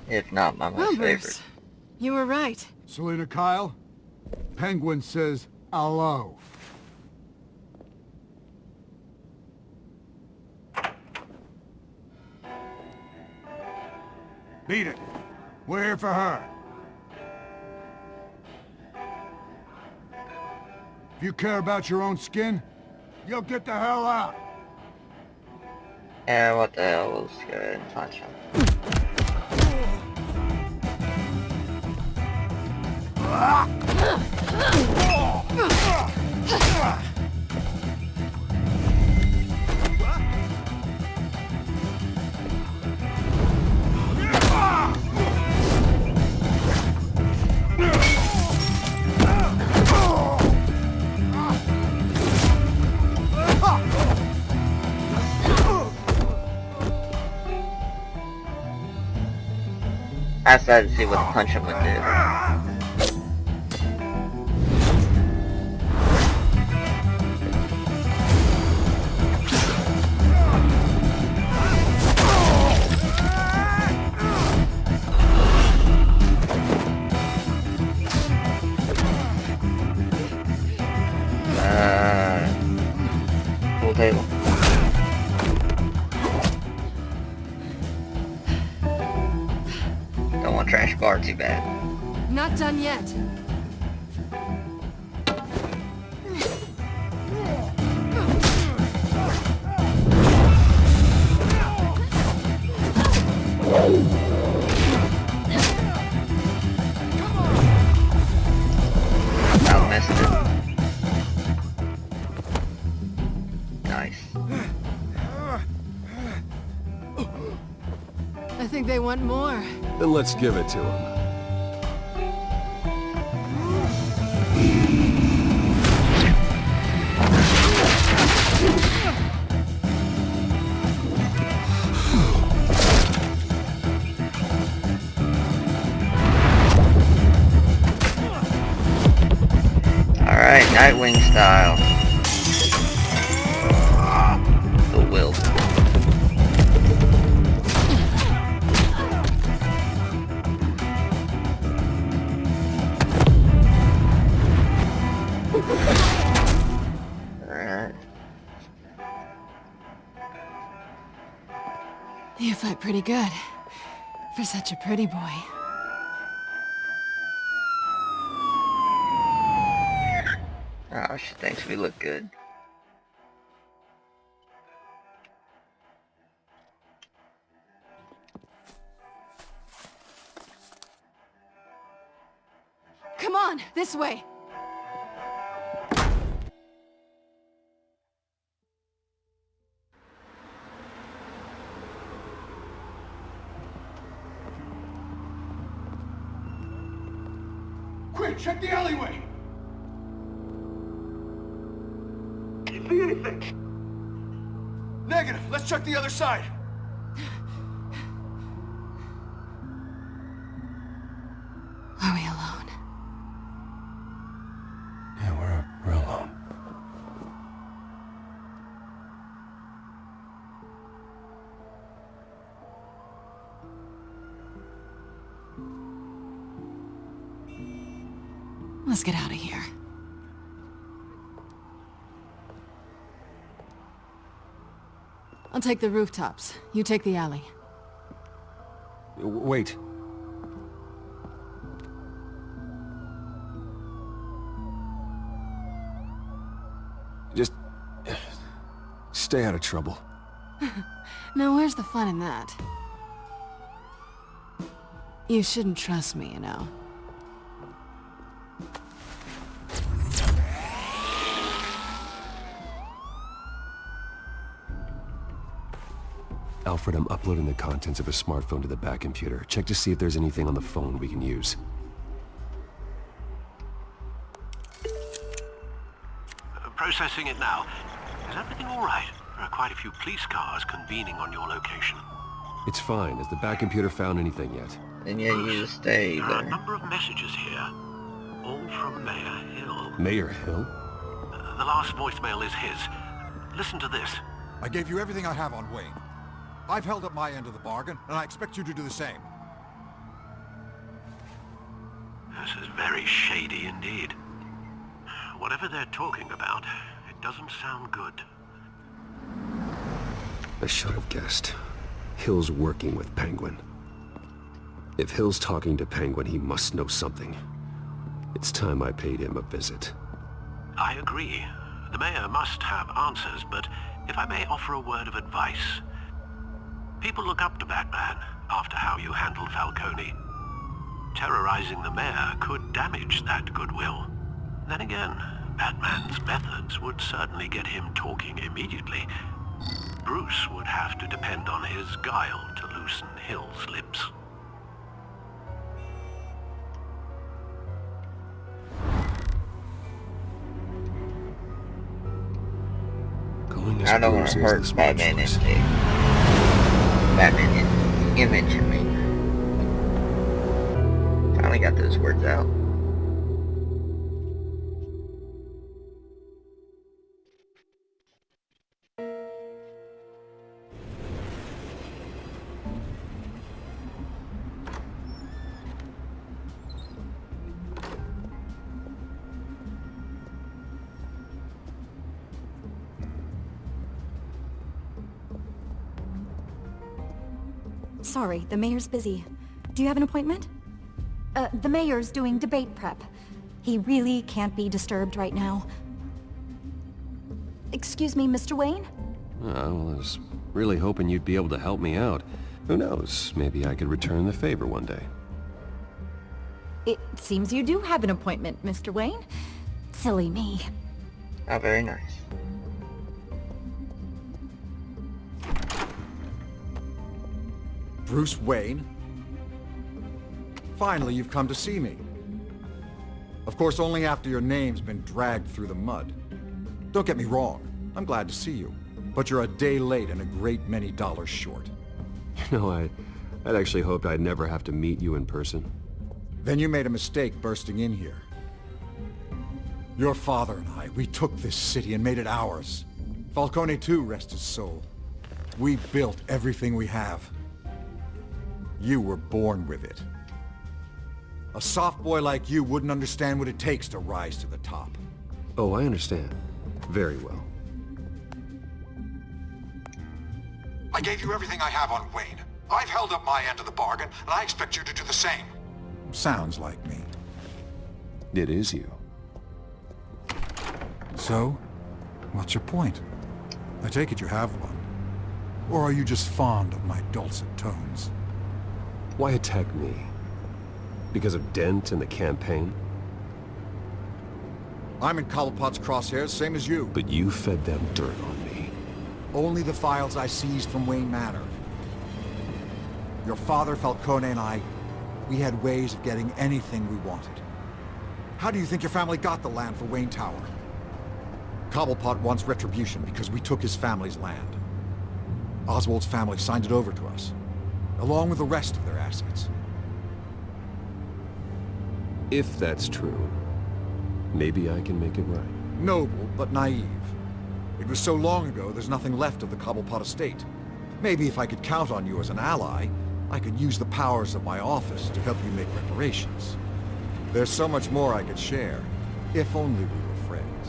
[SPEAKER 1] If not my most favorite.
[SPEAKER 6] Bruce, you were right.
[SPEAKER 14] Selina Kyle? Penguin says hello. Beat it. We're here for her. If you care about your own skin, you'll get the hell out.
[SPEAKER 1] Yeah, what the hell? Let's go ahead and punch him. I decided to see what the punch him would do. Full table. Don't want trash bar too bad.
[SPEAKER 6] Not done yet.
[SPEAKER 1] I missed it. Nice.
[SPEAKER 6] I think they want more.
[SPEAKER 9] Then let's give it to him.
[SPEAKER 1] Alright, Nightwing style. The will. Alright.
[SPEAKER 6] You fight pretty good. For such a pretty boy.
[SPEAKER 1] Oh, she thinks we look good.
[SPEAKER 6] Come on, this way.
[SPEAKER 14] Quick, check the alleyway! Can you see anything? Negative. Let's check the other side.
[SPEAKER 6] Are we alone?
[SPEAKER 5] Yeah, we're alone.
[SPEAKER 6] Let's get out of here. I'll take the rooftops. You take the alley.
[SPEAKER 9] Wait. Just... stay out of trouble.
[SPEAKER 6] Now where's the fun in that? You shouldn't trust me, you know.
[SPEAKER 9] Alfred, I'm uploading the contents of a smartphone to the back computer. Check to see if there's anything on the phone we can use.
[SPEAKER 8] Processing it now. Is everything all right? There are quite a few police cars convening on your location.
[SPEAKER 9] It's fine. Has the back computer found anything yet?
[SPEAKER 1] And yet you just stay
[SPEAKER 8] There are a
[SPEAKER 1] there.
[SPEAKER 8] number of messages here, all from Mayor Hill.
[SPEAKER 9] Mayor Hill?
[SPEAKER 8] The last voicemail is his. Listen to this.
[SPEAKER 16] I gave you everything I have on Wayne. I've held up my end of the bargain, and I expect you to do the same.
[SPEAKER 8] This is very shady indeed. Whatever they're talking about, it doesn't sound good.
[SPEAKER 9] I should have guessed. Hill's working with Penguin. If Hill's talking to Penguin, he must know something. It's time I paid him a visit.
[SPEAKER 8] I agree. The mayor must have answers, but if I may offer a word of advice. People look up to Batman after how you handled Falcone. Terrorizing the mayor could damage that goodwill. Then again, Batman's methods would certainly get him talking immediately. Bruce would have to depend on his guile to loosen Hill's lips.
[SPEAKER 9] Going
[SPEAKER 1] I don't want to hurt Batman instinct. Batman image in me. Finally got those words out.
[SPEAKER 17] Sorry, the mayor's busy. Do you have an appointment? The mayor's doing debate prep. He really can't be disturbed right now. Excuse me, Mr. Wayne?
[SPEAKER 9] Oh, I was really hoping you'd be able to help me out. Who knows, maybe I could return the favor one day.
[SPEAKER 17] It seems you do have an appointment, Mr. Wayne. Silly me.
[SPEAKER 1] Oh, very nice.
[SPEAKER 16] Bruce Wayne? Finally, you've come to see me. Of course, only after your name's been dragged through the mud. Don't get me wrong, I'm glad to see you. But you're a day late and a great many dollars short.
[SPEAKER 9] You know, I'd actually hoped I'd never have to meet you in person.
[SPEAKER 16] Then you made a mistake bursting in here. Your father and I, we took this city and made it ours. Falcone too, rest his soul. We built everything we have. You were born with it. A soft boy like you wouldn't understand what it takes to rise to the top.
[SPEAKER 9] Oh, I understand. Very well.
[SPEAKER 16] I gave you everything I have on Wayne. I've held up my end of the bargain, and I expect you to do the same. Sounds like me.
[SPEAKER 9] It is you.
[SPEAKER 16] So, what's your point? I take it you have one. Or are you just fond of my dulcet tones?
[SPEAKER 9] Why attack me? Because of Dent and the campaign?
[SPEAKER 16] I'm in Cobblepot's crosshairs, same as you.
[SPEAKER 9] But you fed them dirt on me.
[SPEAKER 16] Only the files I seized from Wayne Manor. Your father, Falcone, and I, we had ways of getting anything we wanted. How do you think your family got the land for Wayne Tower? Cobblepot wants retribution because we took his family's land. Oswald's family signed it over to us, along with the rest of their assets.
[SPEAKER 9] If that's true, maybe I can make it right.
[SPEAKER 16] Noble, but naive. It was so long ago, there's nothing left of the Cobblepot estate. Maybe if I could count on you as an ally, I could use the powers of my office to help you make reparations. There's so much more I could share, if only we were friends.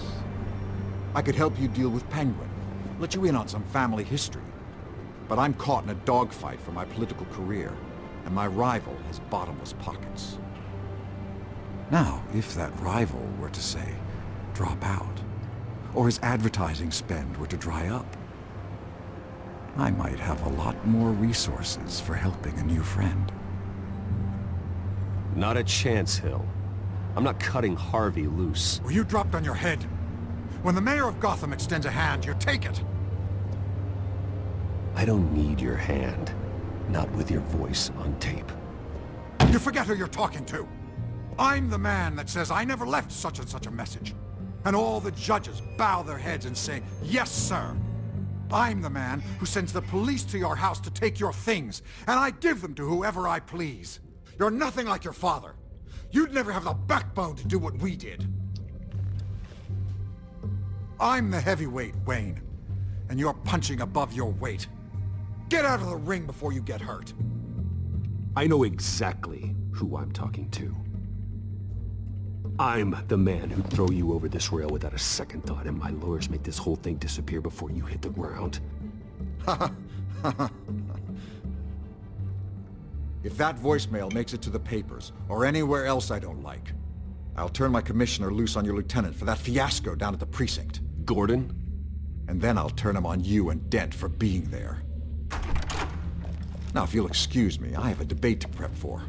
[SPEAKER 16] I could help you deal with Penguin, let you in on some family history. But I'm caught in a dogfight for my political career, and my rival has bottomless pockets. Now, if that rival were to, say, drop out, or his advertising spend were to dry up, I might have a lot more resources for helping a new friend.
[SPEAKER 9] Not a chance, Hill. I'm not cutting Harvey loose.
[SPEAKER 16] Well, you dropped on your head. When the mayor of Gotham extends a hand, you take it.
[SPEAKER 9] I don't need your hand. Not with your voice on tape.
[SPEAKER 16] You forget who you're talking to. I'm the man that says I never left such and such a message. And all the judges bow their heads and say, yes, sir. I'm the man who sends the police to your house to take your things, and I give them to whoever I please. You're nothing like your father. You'd never have the backbone to do what we did. I'm the heavyweight, Wayne, and you're punching above your weight. Get out of the ring before you get hurt.
[SPEAKER 9] I know exactly who I'm talking to. I'm the man who'd throw you over this rail without a second thought, and my lawyers make this whole thing disappear before you hit the ground.
[SPEAKER 16] If that voicemail makes it to the papers, or anywhere else I don't like, I'll turn my commissioner loose on your lieutenant for that fiasco down at the precinct.
[SPEAKER 9] Gordon?
[SPEAKER 16] And then I'll turn him on you and Dent for being there. Now, if you'll excuse me, I have a debate to prep for.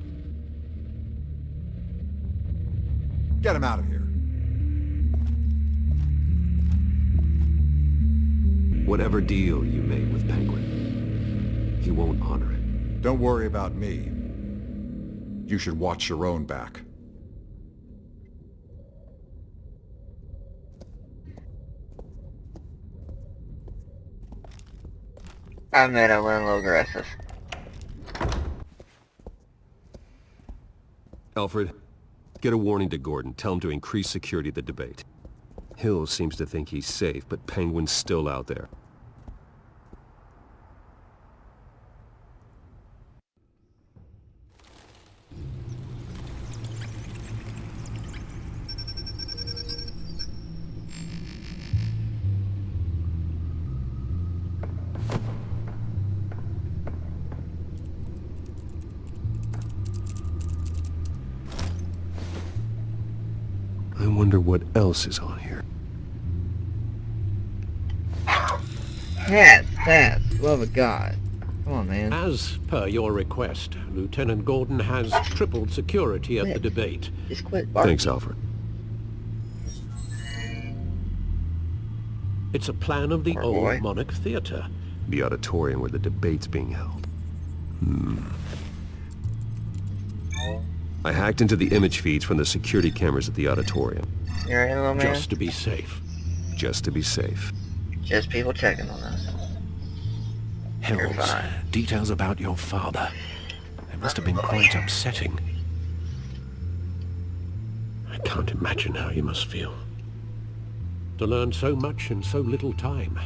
[SPEAKER 16] Get him out of here.
[SPEAKER 9] Whatever deal you made with Penguin, he won't honor it.
[SPEAKER 16] Don't worry about me. You should watch your own back.
[SPEAKER 1] I admit I went a little aggressive.
[SPEAKER 9] Alfred, get a warning to Gordon. Tell him to increase security at the debate. Hill seems to think he's safe, but Penguin's still out there. I wonder what else is on here.
[SPEAKER 1] Pass, love of God. Come on, man.
[SPEAKER 8] As per your request, Lieutenant Gordon has tripled security at the debate.
[SPEAKER 1] Just quit barking.
[SPEAKER 9] Thanks, Alfred.
[SPEAKER 8] It's a plan of the old Monarch Theater.
[SPEAKER 9] The auditorium where the debate's being held. I hacked into the image feeds from the security cameras at the auditorium.
[SPEAKER 1] You're in, little man?
[SPEAKER 8] Just to be safe.
[SPEAKER 9] Just to be safe.
[SPEAKER 1] Just people checking on us.
[SPEAKER 8] Hills, details about your father. They must have been quite upsetting. I can't imagine how you must feel. To learn so much in so little time.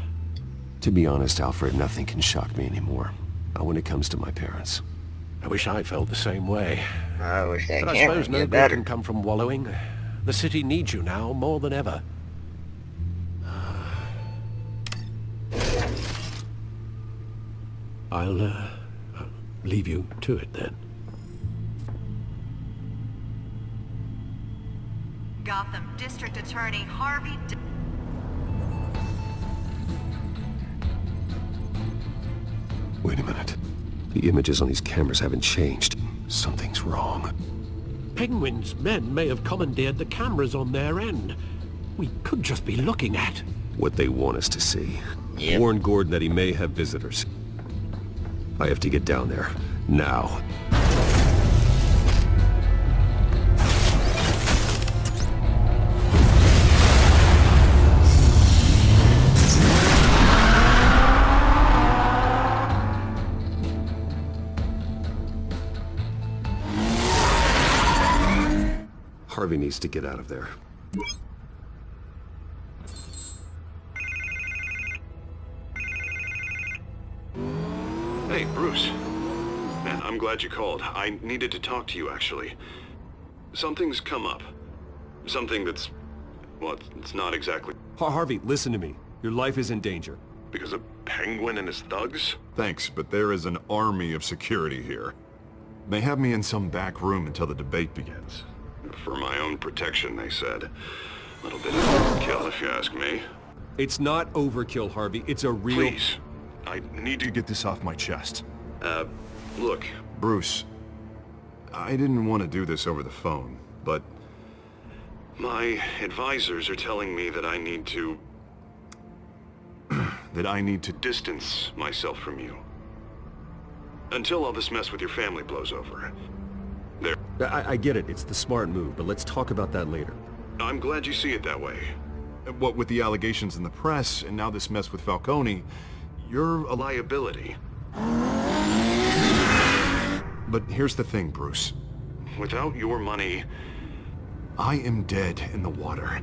[SPEAKER 9] To be honest, Alfred, nothing can shock me anymore. Not when it comes to my parents.
[SPEAKER 8] I wish I felt the same way.
[SPEAKER 1] I wish that
[SPEAKER 8] But I suppose no good can come from wallowing. The city needs you now more than ever. I'll leave you to it then.
[SPEAKER 18] Gotham District Attorney Harvey
[SPEAKER 9] Wait a minute. The images on these cameras haven't changed. Something's wrong.
[SPEAKER 8] Penguin's men may have commandeered the cameras on their end. We could just be looking at
[SPEAKER 9] What they want us to see.
[SPEAKER 1] Yep.
[SPEAKER 9] Warn Gordon that he may have visitors. I have to get down there. Now. Harvey needs to get out of there.
[SPEAKER 3] Hey, Bruce. Man, I'm glad you called. I needed to talk to you, actually. Something's come up. Something that's... well, it's not exactly...
[SPEAKER 9] Harvey, listen to me. Your life is in danger.
[SPEAKER 3] Because of Penguin and his thugs?
[SPEAKER 19] Thanks, but there is an army of security here. They have me in some back room until the debate begins.
[SPEAKER 3] For my own protection, they said. A little bit of overkill, if you ask me.
[SPEAKER 9] It's not overkill, Harvey. It's a real...
[SPEAKER 3] Please. I need to
[SPEAKER 19] Get this off my chest.
[SPEAKER 3] Look.
[SPEAKER 19] Bruce, I didn't want to do this over the phone, but...
[SPEAKER 3] My advisors are telling me that I need to...
[SPEAKER 19] that I need to distance myself from you. Until all this mess with your family blows over. There.
[SPEAKER 9] I get it, it's the smart move, but let's talk about that later.
[SPEAKER 19] I'm glad you see it that way. What with the allegations in the press, and now this mess with Falcone, you're a liability. But here's the thing, Bruce. Without your money, I am dead in the water.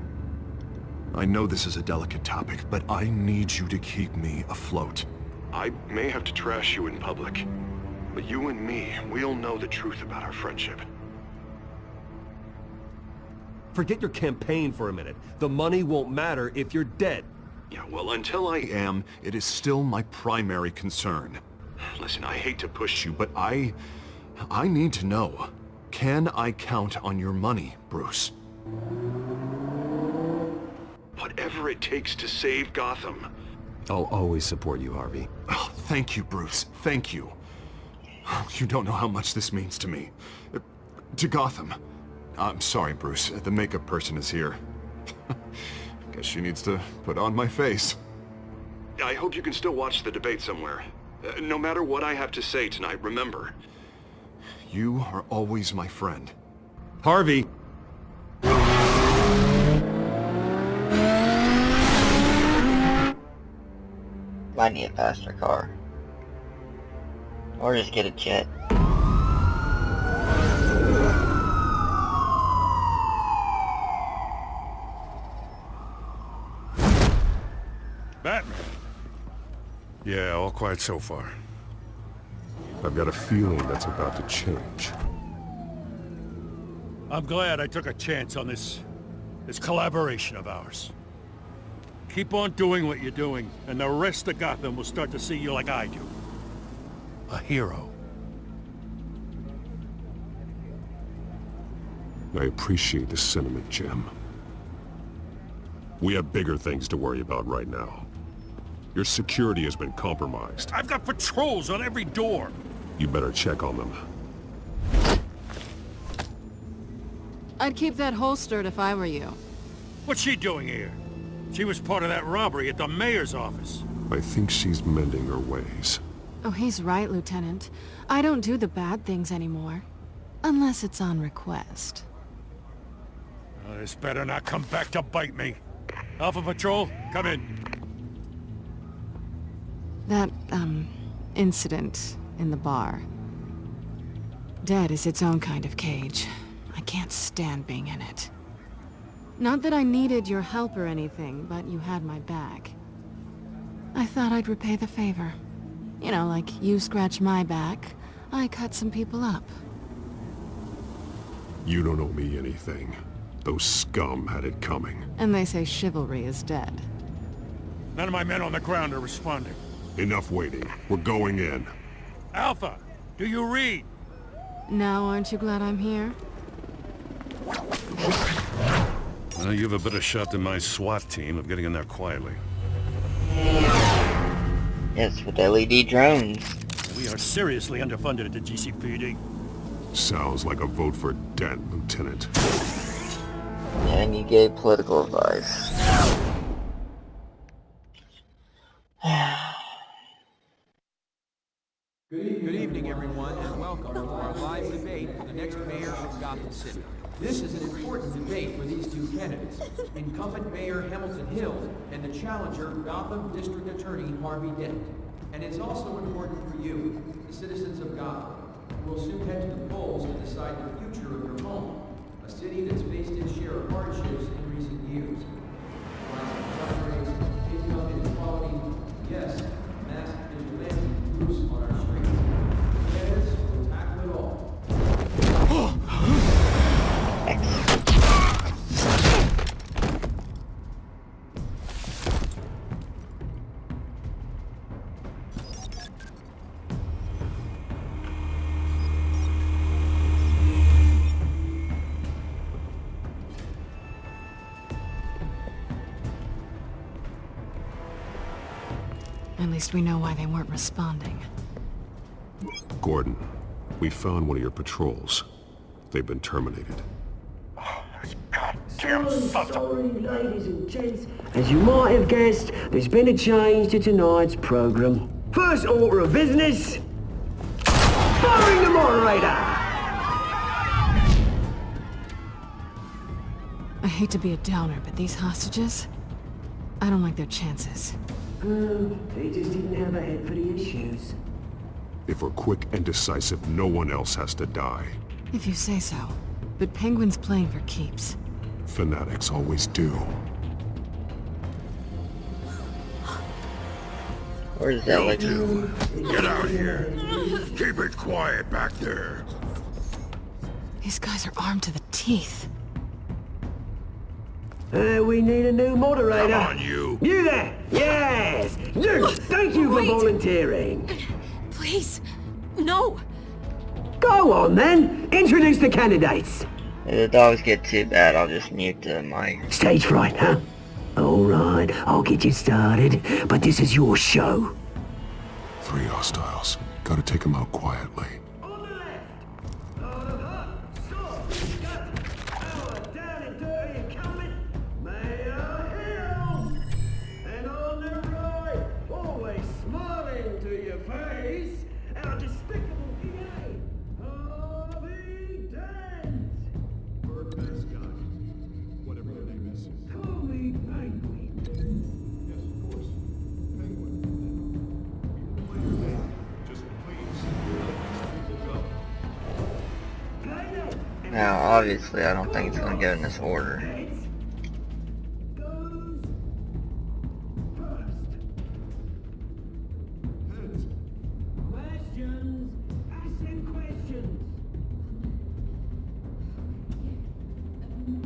[SPEAKER 19] I know this is a delicate topic, but I need you to keep me afloat. I may have to trash you in public, but you and me, we'll know the truth about our friendship.
[SPEAKER 9] Forget your campaign for a minute. The money won't matter if you're dead.
[SPEAKER 19] Yeah, well, until I am, it is still my primary concern. Listen, I hate to push you, but I need to know. Can I count on your money, Bruce? Whatever it takes to save Gotham.
[SPEAKER 9] I'll always support you, Harvey.
[SPEAKER 19] Oh, thank you, Bruce. Thank you. You don't know how much this means to me. To Gotham. I'm sorry, Bruce. The makeup person is here. Guess she needs to put on my face. I hope you can still watch the debate somewhere. No matter what I have to say tonight, remember, you are always my friend.
[SPEAKER 9] Harvey!
[SPEAKER 1] Might need a faster car. Or just get a jet.
[SPEAKER 10] Batman. Yeah, all quiet so far.
[SPEAKER 3] I've got a feeling that's about to change.
[SPEAKER 10] I'm glad I took a chance on this collaboration of ours. Keep on doing what you're doing, and the rest of Gotham will start to see you like I do. A hero.
[SPEAKER 3] I appreciate the sentiment, Jim. We have bigger things to worry about right now. Your security has been compromised.
[SPEAKER 10] I've got patrols on every door.
[SPEAKER 3] You better check on them.
[SPEAKER 6] I'd keep that holstered if I were you.
[SPEAKER 10] What's she doing here? She was part of that robbery at the mayor's office.
[SPEAKER 3] I think she's mending her ways.
[SPEAKER 6] Oh, he's right, Lieutenant. I don't do the bad things anymore. Unless it's on request.
[SPEAKER 10] Oh, this better not come back to bite me. Alpha Patrol, come in.
[SPEAKER 6] That, incident in the bar. Dead is its own kind of cage. I can't stand being in it. Not that I needed your help or anything, but you had my back. I thought I'd repay the favor. You know, like you scratch my back, I cut some people up.
[SPEAKER 3] You don't owe me anything. Those scum had it coming.
[SPEAKER 6] And they say chivalry is dead.
[SPEAKER 10] None of my men on the ground are responding.
[SPEAKER 3] Enough waiting. We're going in.
[SPEAKER 10] Alpha, do you read?
[SPEAKER 6] Now aren't you glad I'm here?
[SPEAKER 10] You have a better shot than my SWAT team of getting in there quietly.
[SPEAKER 1] Yes, with LED drones.
[SPEAKER 10] We are seriously underfunded at the GCPD.
[SPEAKER 3] Sounds like a vote for Dent, Lieutenant.
[SPEAKER 1] And you gave political advice.
[SPEAKER 20] Good evening, everyone, and welcome to our live debate for the next mayor of Gotham City. This is an important debate for these two candidates, incumbent Mayor Hamilton Hill and the challenger, Gotham District Attorney Harvey Dent. And it's also important for you, the citizens of Gotham, who will soon head to the polls to decide the future of your home, a city that's faced its share of hardships in recent years. Rising crime rates, income inequality, yes, mass vigilante groups on our streets. Candidates will tackle it all.
[SPEAKER 6] At least we know why they weren't responding.
[SPEAKER 3] Gordon, we found one of your patrols. They've been terminated.
[SPEAKER 19] Oh, those
[SPEAKER 10] goddamn sons of...
[SPEAKER 2] Sorry, ladies and gents. As you might have guessed, there's been a change to tonight's program. First order of business, firing the moderator!
[SPEAKER 6] I hate to be a downer, but these hostages, I don't like their chances.
[SPEAKER 2] They just didn't have a head for the issues.
[SPEAKER 3] If we're quick and decisive, no one else has to die.
[SPEAKER 6] If you say so. But Penguin's playing for keeps.
[SPEAKER 3] Fanatics always do.
[SPEAKER 1] Where's that like?
[SPEAKER 5] Get out here. Keep it quiet back there.
[SPEAKER 6] These guys are armed to the teeth.
[SPEAKER 2] We need a new moderator.
[SPEAKER 5] Come on, you.
[SPEAKER 2] You there! Yes! You! Thank you for volunteering.
[SPEAKER 4] Please, no.
[SPEAKER 2] Go on then. Introduce the candidates.
[SPEAKER 1] If the dogs get too bad, I'll just mute the mic.
[SPEAKER 2] Stage fright, huh? Alright, I'll get you started, but this is your show.
[SPEAKER 3] 3 hostiles. Gotta take them out quietly.
[SPEAKER 1] Now, obviously, I don't think it's going to go in this order.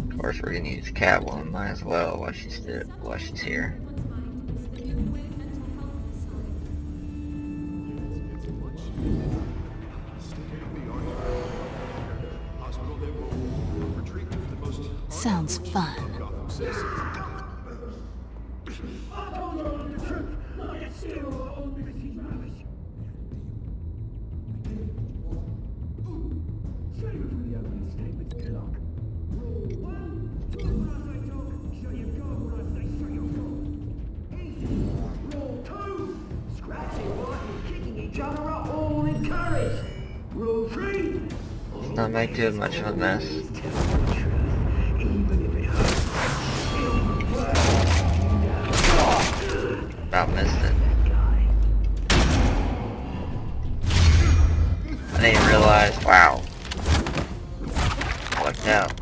[SPEAKER 1] Of course, we're going to use Catwoman, might as well, while she's here.
[SPEAKER 6] Sounds fun.
[SPEAKER 1] Let's not make too much of a mess. About missed it. I didn't realize. Wow. I lucked out.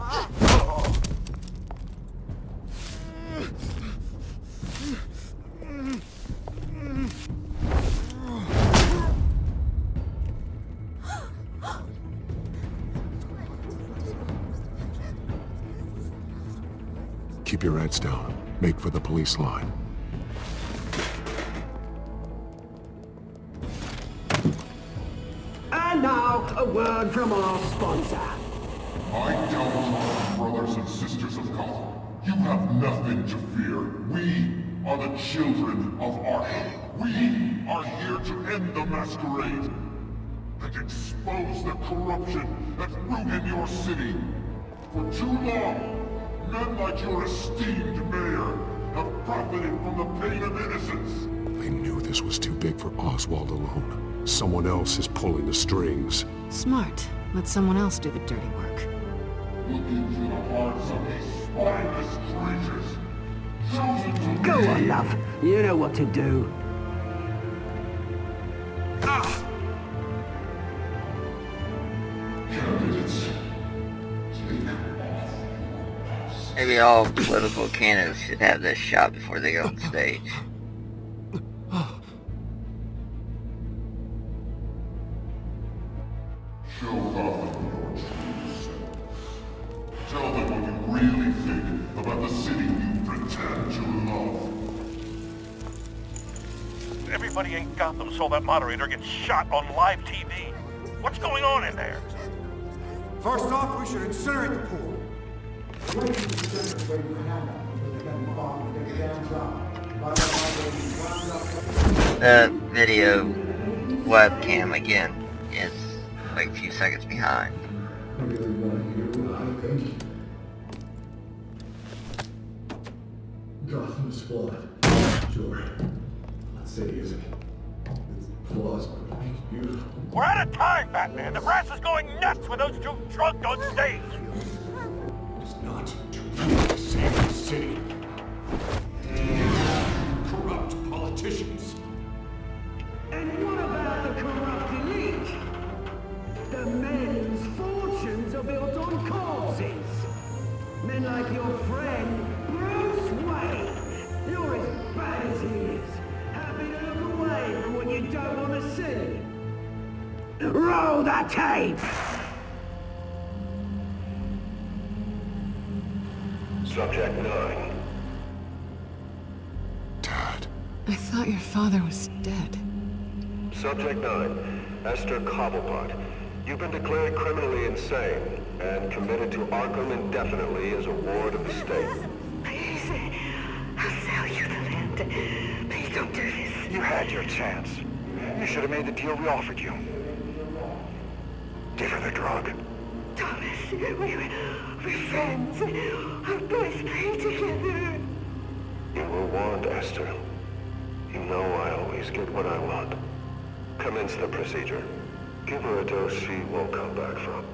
[SPEAKER 3] Keep your heads down. Make for the police line.
[SPEAKER 2] And now, a word from our sponsor.
[SPEAKER 21] My Telltale brothers and sisters of Gotham, you have nothing to fear. We are the children of Arkham. We are here to end the masquerade and expose the corruption that rooted your city. For too long, men like your esteemed mayor have profited from the pain of innocence.
[SPEAKER 3] They knew this was too big for Oswald alone. Someone else is pulling the strings.
[SPEAKER 6] Smart. Let someone else do the dirty work.
[SPEAKER 21] Look into the hearts of these spineless creatures. Chosen to
[SPEAKER 2] Go
[SPEAKER 21] lead.
[SPEAKER 2] on, love. You know what to do.
[SPEAKER 21] Candidates,
[SPEAKER 1] Maybe all political candidates should have this shot before they go on stage.
[SPEAKER 21] show Gotham your true self. Tell them what you really think about the city you pretend to love.
[SPEAKER 10] Everybody in Gotham saw that moderator get shot on live TV. What's going on in there?
[SPEAKER 16] First off, we should incinerate the pool.
[SPEAKER 1] The video webcam again is like a few seconds behind.
[SPEAKER 7] flawed. Sure. That city isn't. Its flaws make it beautiful.
[SPEAKER 10] We're out of time, Batman! The press is going nuts with those two drunk on stage!
[SPEAKER 7] It's not to save the city. Corrupt politicians.
[SPEAKER 2] And what about the corrupt elite? The men whose fortunes are built on causes. Men like your friend, Bruce Wayne. You're as bad as he is. Happy to look away from what you don't want to see. Roll that tape!
[SPEAKER 21] Subject 9.
[SPEAKER 6] I thought your father was dead.
[SPEAKER 21] Subject 9, Esther Cobblepot. You've been declared criminally insane and committed to Arkham indefinitely as a ward of the state.
[SPEAKER 18] Please, I'll sell you the land. Please don't do this.
[SPEAKER 14] You had your chance. You should have made the deal we offered you. Give her the drug.
[SPEAKER 18] Thomas, we're friends. Our boys play together.
[SPEAKER 21] You were warned, Esther. You know I always get what I want. Commence the procedure. Give her a dose she won't come back from.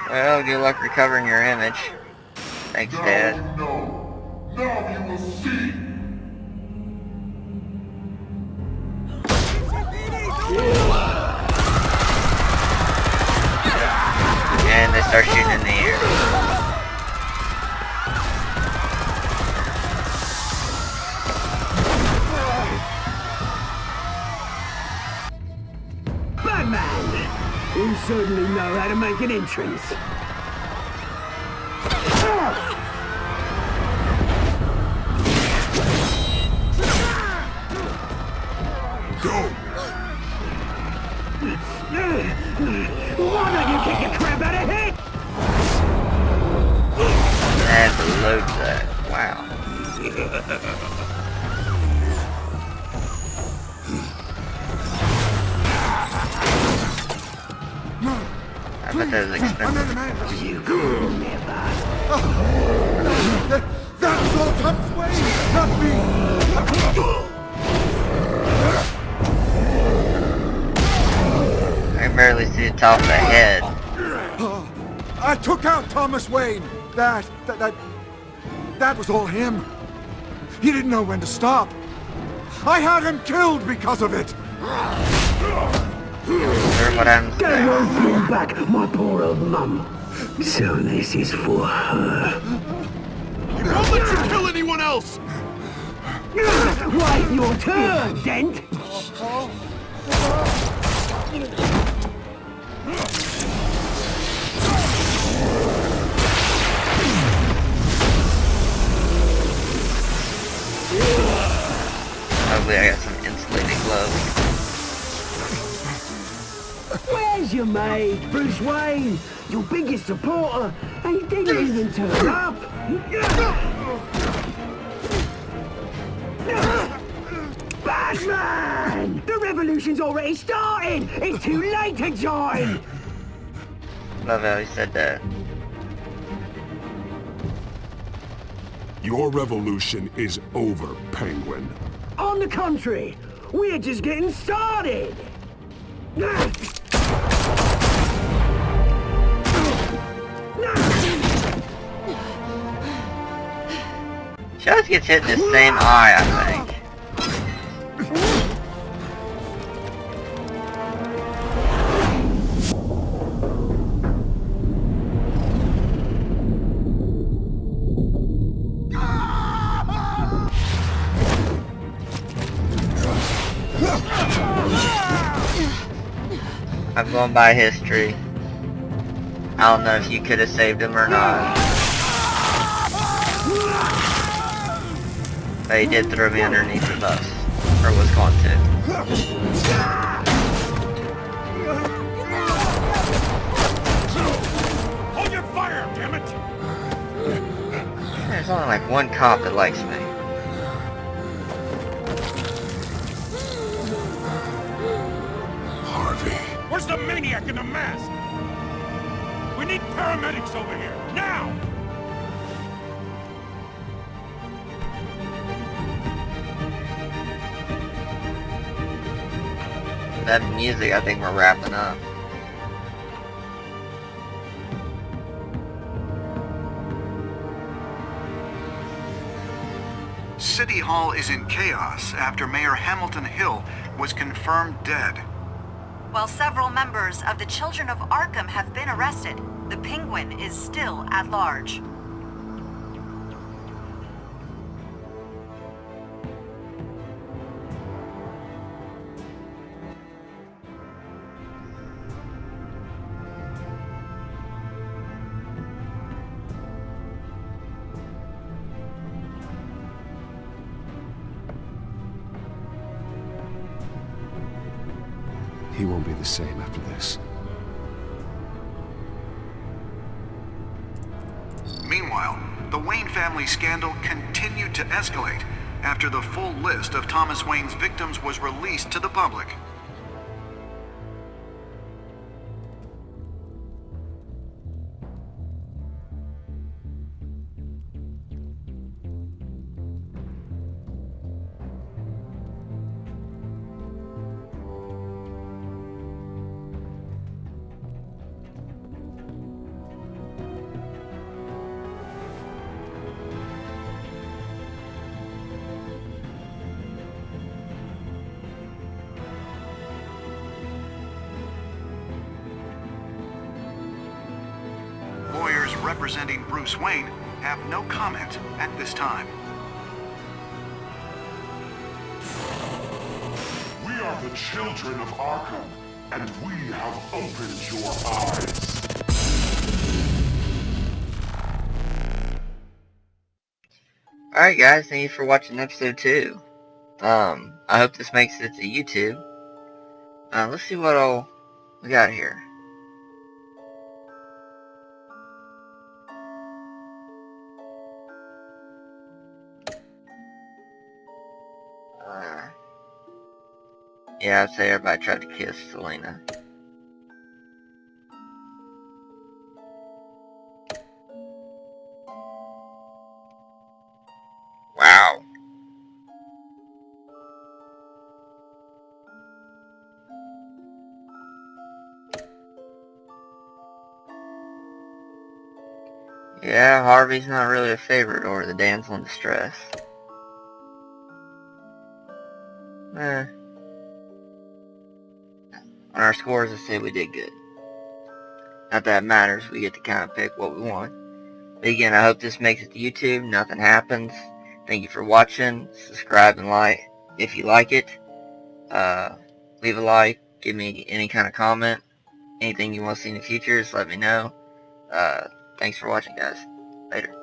[SPEAKER 1] Well, good luck recovering your image. Thanks, Dad.
[SPEAKER 21] No. Now you will see.
[SPEAKER 1] And they start shooting in the air.
[SPEAKER 2] Batman! You certainly know how to make an entrance.
[SPEAKER 21] Go!
[SPEAKER 2] Why don't you kick your crap out of here?
[SPEAKER 1] And load that. Wow. I bet that was expensive.
[SPEAKER 2] You cool, never.
[SPEAKER 16] That was all Tom's way, not me!
[SPEAKER 1] I can barely see the top of the head.
[SPEAKER 16] I took out Thomas Wayne. That was all him. He didn't know when to stop. I had him killed because of it.
[SPEAKER 1] What happens
[SPEAKER 2] They won't bring back my poor old mum. So this is for her.
[SPEAKER 14] Don't let you kill anyone else!
[SPEAKER 2] Wait your turn, Dent!
[SPEAKER 1] Hopefully I got some insulated gloves.
[SPEAKER 2] Where's your mate, Bruce Wayne? Your biggest supporter, and he didn't even turn up! Batman! The revolution's already started! It's too late to join!
[SPEAKER 1] Love how he said that.
[SPEAKER 21] Your revolution is over, Penguin.
[SPEAKER 2] On the contrary, we're just getting started!
[SPEAKER 1] She always gets hit in the same eye, I think. I'm going by history. I don't know if you could have saved him or not. But he did throw me underneath the bus. Or was going to.
[SPEAKER 10] Hold your fire, damn it!
[SPEAKER 1] There's only like one cop that likes me.
[SPEAKER 10] Where's the maniac in the mask? We need paramedics over here, now!
[SPEAKER 1] that music, I think we're wrapping up.
[SPEAKER 16] City Hall is in chaos after Mayor Hamilton Hill was confirmed dead.
[SPEAKER 12] While several members of the Children of Arkham have been arrested, the Penguin is still at large.
[SPEAKER 9] He won't be the same after this.
[SPEAKER 16] Meanwhile, the Wayne family scandal continued to escalate after the full list of Thomas Wayne's victims was released to the public. Lawyers representing Bruce Wayne have no comment at this time.
[SPEAKER 21] We are the children of Arkham, and we have opened your eyes.
[SPEAKER 1] Alright guys, thank you for watching episode 2. I hope this makes it to YouTube. Let's see what all we got here. Yeah, I'd say everybody tried to kiss Selena. Wow. Yeah, Harvey's not really a favorite or the damsel in distress. On our scores, I say we did good. Not that it matters, we get to kind of pick what we want. But again, I hope this makes it to YouTube, nothing happens. Thank you for watching, subscribe and like if you like it. Leave a like, give me any kind of comment. Anything you want to see in the future, just let me know. Thanks for watching guys. Later.